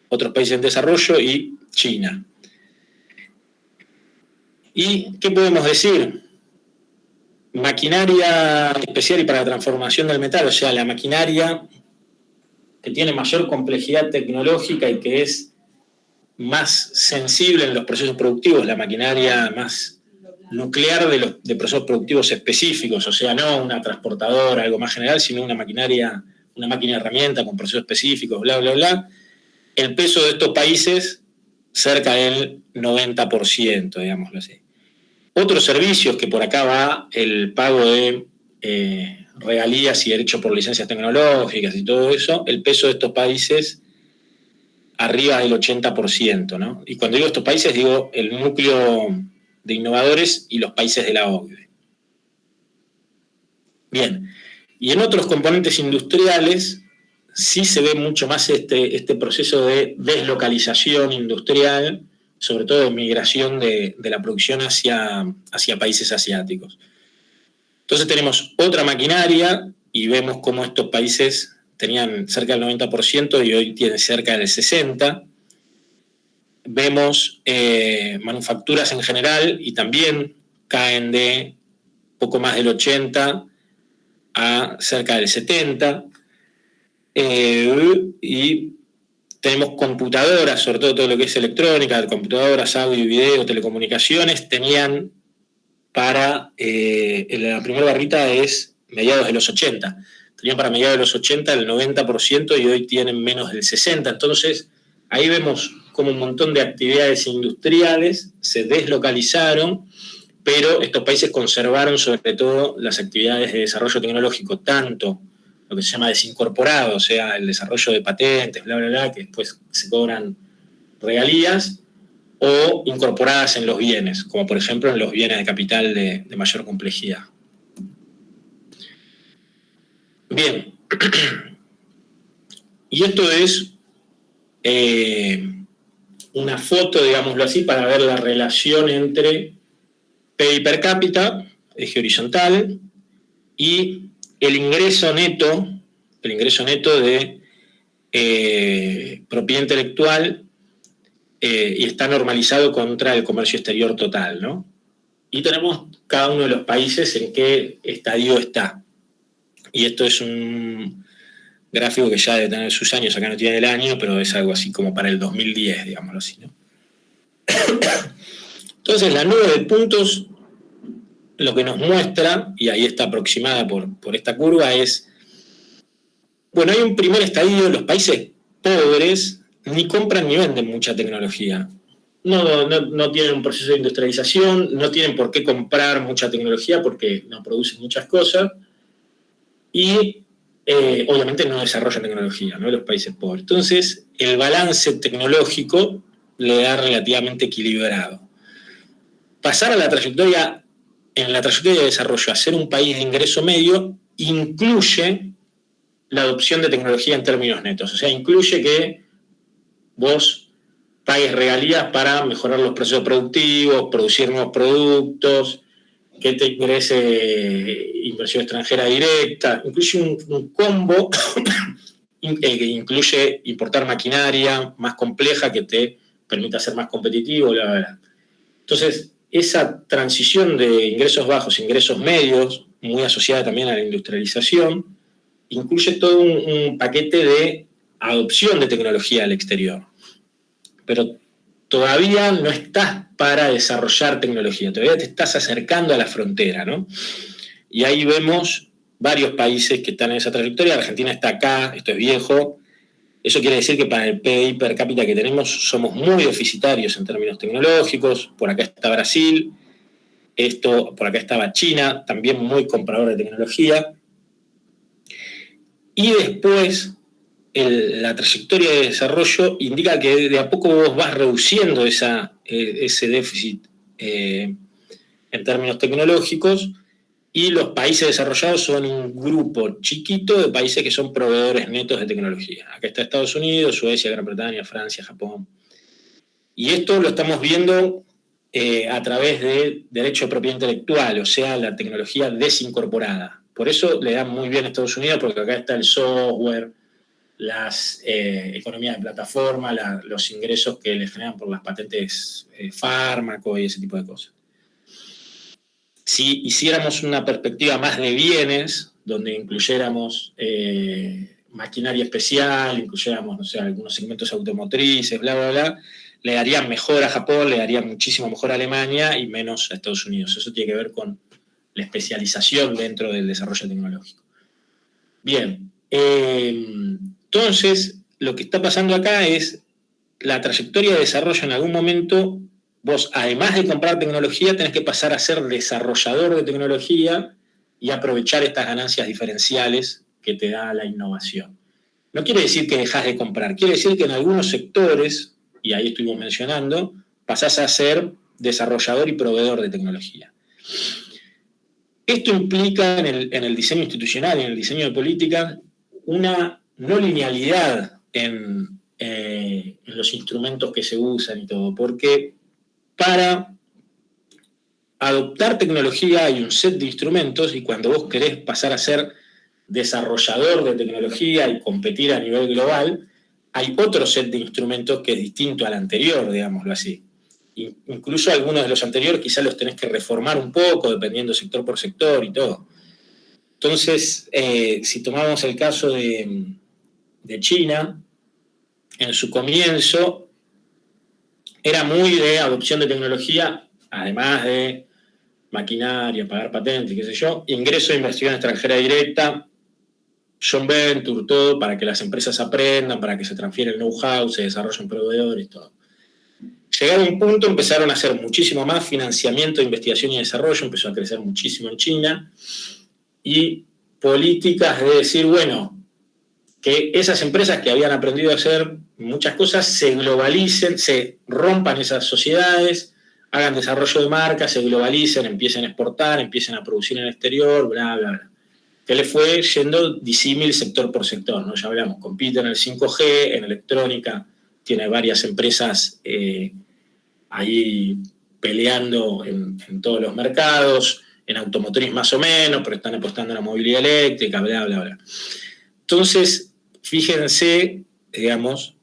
otros países en desarrollo y China. ¿Y qué podemos decir? Maquinaria especial y para la transformación del metal, o sea, la maquinaria que tiene mayor complejidad tecnológica y que es más sensible en los procesos productivos, la maquinaria más nuclear de procesos productivos específicos, o sea, no una transportadora, algo más general, sino una máquina herramienta con procesos específicos, bla, bla, bla. El peso de estos países cerca del 90%, digámoslo así. Otros servicios, que por acá va el pago de regalías y derechos por licencias tecnológicas y todo eso, el peso de estos países arriba del 80%, ¿no? Y cuando digo estos países, digo el núcleo de innovadores y los países de la OCDE. Bien, y en otros componentes industriales sí se ve mucho más este proceso de deslocalización industrial, sobre todo de migración de la producción hacia países asiáticos. Entonces tenemos otra maquinaria y vemos cómo estos países tenían cerca del 90% y hoy tienen cerca del 60%. Vemos manufacturas en general y también caen de poco más del 80% a cerca del 70%. Y tenemos computadoras, sobre todo lo que es electrónica, computadoras, audio y video, telecomunicaciones, tenían para, la primera barrita es mediados de los 80, tenían para mediados de los 80 el 90% y hoy tienen menos del 60%. Entonces, ahí vemos como un montón de actividades industriales se deslocalizaron, pero estos países conservaron sobre todo las actividades de desarrollo tecnológico, tanto lo que se llama desincorporado, o sea, el desarrollo de patentes, bla, bla, bla, que después se cobran regalías, o incorporadas en los bienes, como por ejemplo en los bienes de capital de mayor complejidad. Bien, y esto es una foto, digámoslo así, para ver la relación entre PIB per cápita, eje horizontal, y el ingreso neto de propiedad intelectual, y está normalizado contra el comercio exterior total, ¿no? Y tenemos cada uno de los países en qué estadio está. Y esto es un gráfico que ya debe tener sus años, acá no tiene el año, pero es algo así como para el 2010, digámoslo así, ¿no? Entonces, la nube de puntos lo que nos muestra, y ahí está aproximada por esta curva, es, bueno, hay un primer estadio, los países pobres ni compran ni venden mucha tecnología. No tienen un proceso de industrialización, no tienen por qué comprar mucha tecnología porque no producen muchas cosas, y obviamente no desarrollan tecnología, ¿no? Los países pobres. Entonces, el balance tecnológico le da relativamente equilibrado. Pasar a la trayectoria, en la trayectoria de desarrollo, a ser un país de ingreso medio, incluye la adopción de tecnología en términos netos. O sea, incluye que vos pagues regalías para mejorar los procesos productivos, producir nuevos productos, que te ingrese inversión extranjera directa. Incluye un combo que incluye importar maquinaria más compleja que te permita ser más competitivo, bla, bla, bla. Entonces, esa transición de ingresos bajos a ingresos medios, muy asociada también a la industrialización, incluye todo un paquete de adopción de tecnología al exterior. Pero todavía no estás para desarrollar tecnología, todavía te estás acercando a la frontera, ¿no? Y ahí vemos varios países que están en esa trayectoria. Argentina está acá, esto es viejo, Eso quiere decir que para el PBI per cápita que tenemos somos muy deficitarios en términos tecnológicos. Por acá está Brasil, por acá estaba China, también muy comprador de tecnología. Y después, la trayectoria de desarrollo indica que de a poco vos vas reduciendo ese déficit en términos tecnológicos, y los países desarrollados son un grupo chiquito de países que son proveedores netos de tecnología. Acá está Estados Unidos, Suecia, Gran Bretaña, Francia, Japón. Y esto lo estamos viendo a través de derecho de propiedad intelectual, o sea, la tecnología desincorporada. Por eso le dan muy bien a Estados Unidos, porque acá está el software, las economías de plataforma, los ingresos que les generan por las patentes fármaco y ese tipo de cosas. Si hiciéramos una perspectiva más de bienes, donde incluyéramos maquinaria especial, incluyéramos, no sé, algunos segmentos automotrices, bla, bla, bla, le daría mejor a Japón, le daría muchísimo mejor a Alemania y menos a Estados Unidos. Eso tiene que ver con la especialización dentro del desarrollo tecnológico. Bien, entonces lo que está pasando acá es la trayectoria de desarrollo. En algún momento vos, además de comprar tecnología, tenés que pasar a ser desarrollador de tecnología y aprovechar estas ganancias diferenciales que te da la innovación. No quiere decir que dejás de comprar, quiere decir que en algunos sectores, y ahí estuvimos mencionando, pasás a ser desarrollador y proveedor de tecnología. Esto implica en el diseño institucional, en el diseño de política, una no linealidad en los instrumentos que se usan y todo, porque para adoptar tecnología hay un set de instrumentos, y cuando vos querés pasar a ser desarrollador de tecnología y competir a nivel global, hay otro set de instrumentos que es distinto al anterior, digámoslo así. Incluso algunos de los anteriores quizás los tenés que reformar un poco, dependiendo sector por sector y todo. Entonces, si tomamos el caso de China, en su comienzo era muy de adopción de tecnología, además de maquinaria, pagar patentes, qué sé yo, ingreso de inversión extranjera directa, joint venture, todo, para que las empresas aprendan, para que se transfiera el know-how, se desarrollen proveedores, todo. Llegado a un punto empezaron a hacer muchísimo más financiamiento de investigación y desarrollo, empezó a crecer muchísimo en China, y políticas de decir, bueno, que esas empresas que habían aprendido a hacer muchas cosas se globalicen, se rompan esas sociedades, hagan desarrollo de marcas, se globalicen, empiecen a exportar, empiecen a producir en el exterior, bla, bla, bla. Que le fue yendo disímil sector por sector, ¿no? Ya hablamos, compite en el 5G, en electrónica, tiene varias empresas ahí peleando en todos los mercados, en automotriz más o menos, pero están apostando en la movilidad eléctrica, bla, bla, bla. Entonces, fíjense, digamos,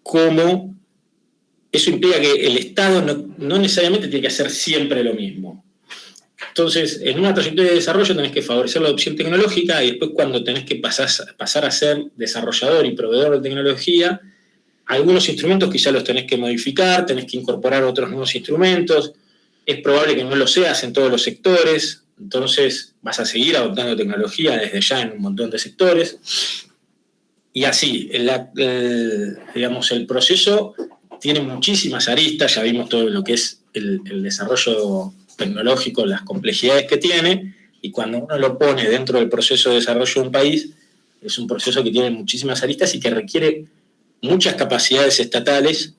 cómo eso implica que el Estado no necesariamente tiene que hacer siempre lo mismo. Entonces, en una trayectoria de desarrollo tenés que favorecer la adopción tecnológica, y después, cuando tenés que pasar a ser desarrollador y proveedor de tecnología, algunos instrumentos quizá los tenés que modificar, tenés que incorporar otros nuevos instrumentos. Es probable que no lo seas en todos los sectores, entonces vas a seguir adoptando tecnología desde ya en un montón de sectores. Y así, digamos, el proceso tiene muchísimas aristas, ya vimos todo lo que es el desarrollo tecnológico, las complejidades que tiene, y cuando uno lo pone dentro del proceso de desarrollo de un país, es un proceso que tiene muchísimas aristas y que requiere muchas capacidades estatales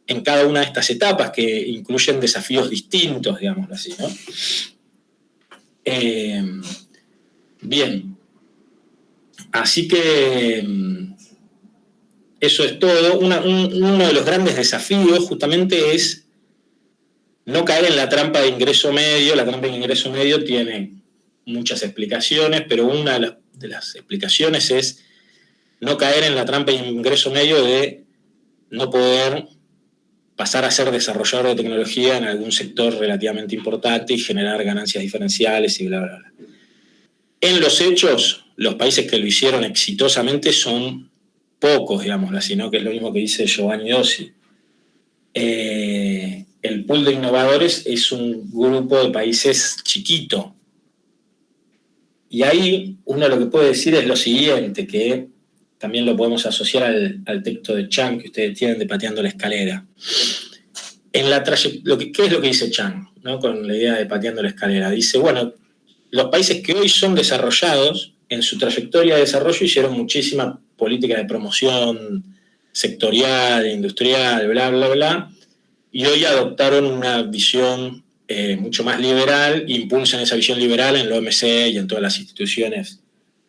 en cada una de estas etapas, que incluyen desafíos distintos, digámoslo así, ¿no? Bien. Así que eso es todo. Uno de los grandes desafíos justamente es no caer en la trampa de ingreso medio. La trampa de ingreso medio tiene muchas explicaciones, pero una de las explicaciones es no caer en la trampa de ingreso medio de no poder pasar a ser desarrollador de tecnología en algún sector relativamente importante y generar ganancias diferenciales y bla, bla, bla. En los hechos, los países que lo hicieron exitosamente son pocos, digámoslo así, ¿no? Que es lo mismo que dice Giovanni Dossi. El pool de innovadores es un grupo de países chiquito. Y ahí uno lo que puede decir es lo siguiente, que también lo podemos asociar al texto de Chang que ustedes tienen de Pateando la Escalera. ¿Qué es lo que dice Chang, ¿no? Con la idea de Pateando la Escalera? Dice, bueno, los países que hoy son desarrollados, en su trayectoria de desarrollo hicieron muchísima política de promoción sectorial, industrial, bla, bla, bla, y hoy adoptaron una visión mucho más liberal, impulsan esa visión liberal en la OMC y en todas las instituciones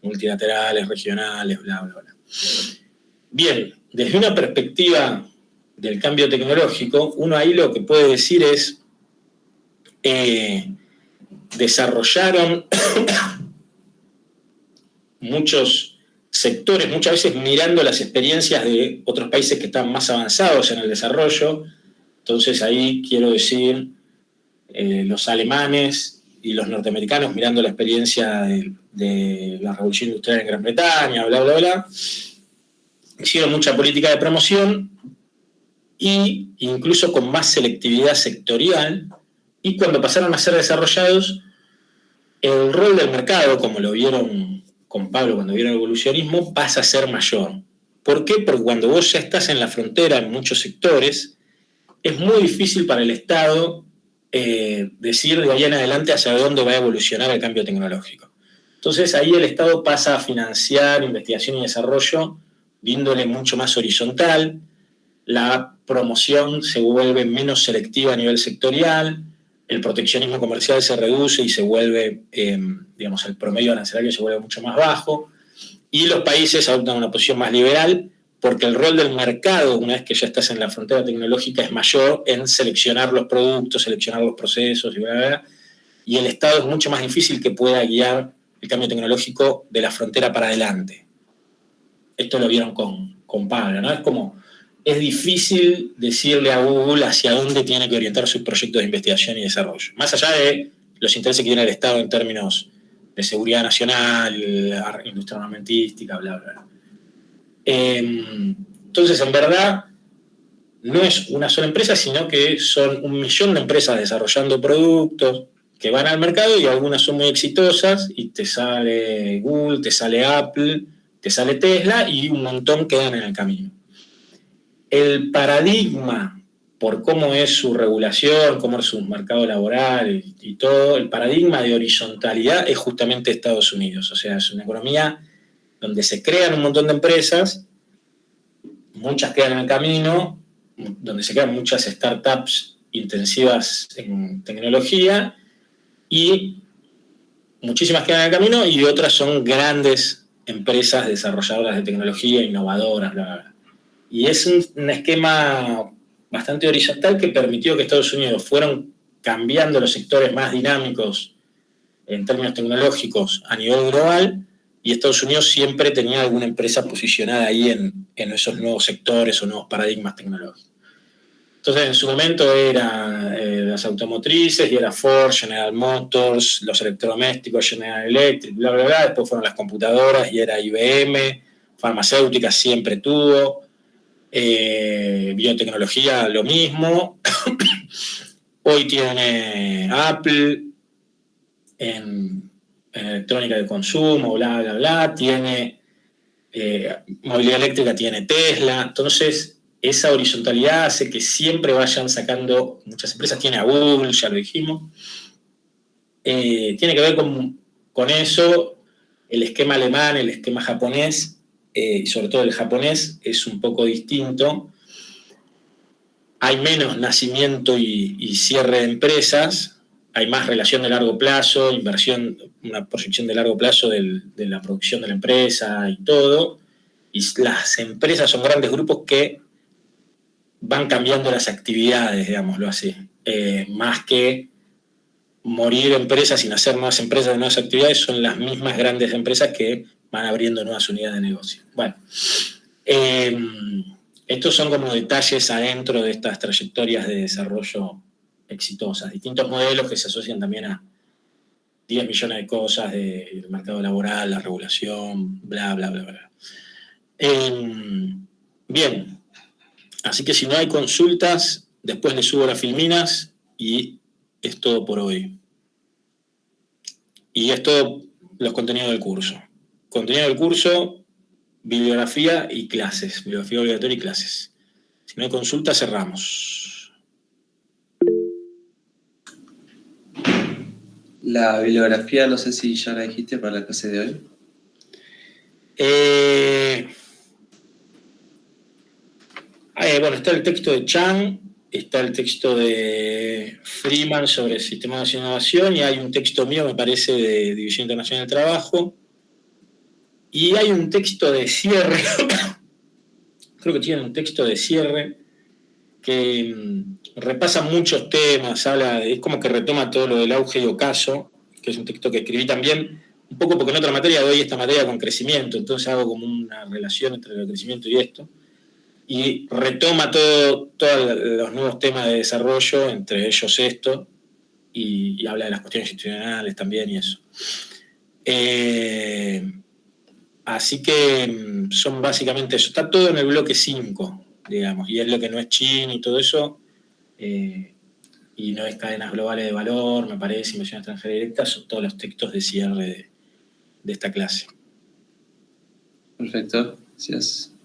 multilaterales, regionales, bla, bla, bla. Bien, desde una perspectiva del cambio tecnológico, uno ahí lo que puede decir es desarrollaron muchos sectores, muchas veces mirando las experiencias de otros países que están más avanzados en el desarrollo. Entonces ahí quiero decir los alemanes y los norteamericanos mirando la experiencia de la revolución industrial en Gran Bretaña, bla, bla, bla. Hicieron mucha política de promoción e incluso con más selectividad sectorial, y cuando pasaron a ser desarrollados, el rol del mercado, como lo vieron con Pablo cuando vieron el evolucionismo, pasa a ser mayor. ¿Por qué? Porque cuando vos ya estás en la frontera en muchos sectores, es muy difícil para el Estado decir de ahí en adelante hacia dónde va a evolucionar el cambio tecnológico. Entonces ahí el Estado pasa a financiar investigación y desarrollo de índole mucho más horizontal, la promoción se vuelve menos selectiva a nivel sectorial, el proteccionismo comercial se reduce y se vuelve, digamos, el promedio arancelario se vuelve mucho más bajo, y los países adoptan una posición más liberal, porque el rol del mercado, una vez que ya estás en la frontera tecnológica, es mayor en seleccionar los productos, seleccionar los procesos, y bla, bla, bla, y el Estado es mucho más difícil que pueda guiar el cambio tecnológico de la frontera para adelante. Esto lo vieron con Pablo, ¿no? Es difícil decirle a Google hacia dónde tiene que orientar sus proyectos de investigación y desarrollo, más allá de los intereses que tiene el Estado en términos de seguridad nacional, industria armamentística, bla, bla, bla. Entonces, en verdad, no es una sola empresa, sino que son 1 millón de empresas desarrollando productos que van al mercado, y algunas son muy exitosas, y te sale Google, te sale Apple, te sale Tesla, y un montón quedan en el camino. El paradigma, por cómo es su regulación, cómo es su mercado laboral y todo, el paradigma de horizontalidad es justamente Estados Unidos. O sea, es una economía donde se crean un montón de empresas, muchas quedan en el camino, donde se crean muchas startups intensivas en tecnología, y muchísimas quedan en el camino, y otras son grandes empresas desarrolladoras de tecnología, innovadoras, bla, bla, bla. Y es un esquema bastante horizontal que permitió que Estados Unidos fueron cambiando los sectores más dinámicos en términos tecnológicos a nivel global, y Estados Unidos siempre tenía alguna empresa posicionada ahí en esos nuevos sectores o nuevos paradigmas tecnológicos. Entonces, en su momento eran las automotrices, y era Ford, General Motors, los electrodomésticos, General Electric, bla, bla, bla. Después fueron las computadoras, y era IBM, farmacéuticas siempre tuvo, biotecnología lo mismo. Hoy tiene Apple en electrónica de consumo, bla, bla, bla. Tiene movilidad eléctrica, tiene Tesla. Entonces, esa horizontalidad hace que siempre vayan sacando muchas empresas. Tiene a Google, ya lo dijimos. Tiene que ver con eso. El esquema alemán, el esquema japonés, y sobre todo el japonés, es un poco distinto. Hay menos nacimiento y cierre de empresas, hay más relación de largo plazo, inversión, una proyección de largo plazo de la producción de la empresa y todo. Y las empresas son grandes grupos que van cambiando las actividades, digámoslo así, más que morir empresas sin hacer nuevas empresas de nuevas actividades. Son las mismas grandes empresas que van abriendo nuevas unidades de negocio. Bueno, estos son como detalles adentro de estas trayectorias de desarrollo exitosas, distintos modelos que se asocian también a 10 millones de cosas del mercado laboral, la regulación, bla, bla, bla, bla. Bien, así que si no hay consultas, después les subo las filminas, y es todo por hoy. Y es todo los contenidos del curso. Contenido del curso, bibliografía y clases. Bibliografía obligatoria y clases. Si no hay consulta, cerramos. La bibliografía, no sé si ya la dijiste para la clase de hoy. Bueno, está el texto de Chang, está el texto de Freeman sobre el Sistema Nacional de Innovación, y hay un texto mío, me parece, de División Internacional del Trabajo. Y hay un texto de cierre, creo que tiene un texto de cierre que repasa muchos temas, es como que retoma todo lo del auge y ocaso, que es un texto que escribí también, un poco porque en otra materia doy esta materia con crecimiento, entonces hago como una relación entre el crecimiento y esto, y retoma todos los nuevos temas de desarrollo, entre ellos esto, y habla de las cuestiones institucionales también y eso. Así que son básicamente eso. Está todo en el bloque 5, digamos, y es lo que no es Chin y todo eso, y no es cadenas globales de valor, me parece, inversión extranjera directa, son todos los textos de cierre de esta clase. Perfecto, gracias.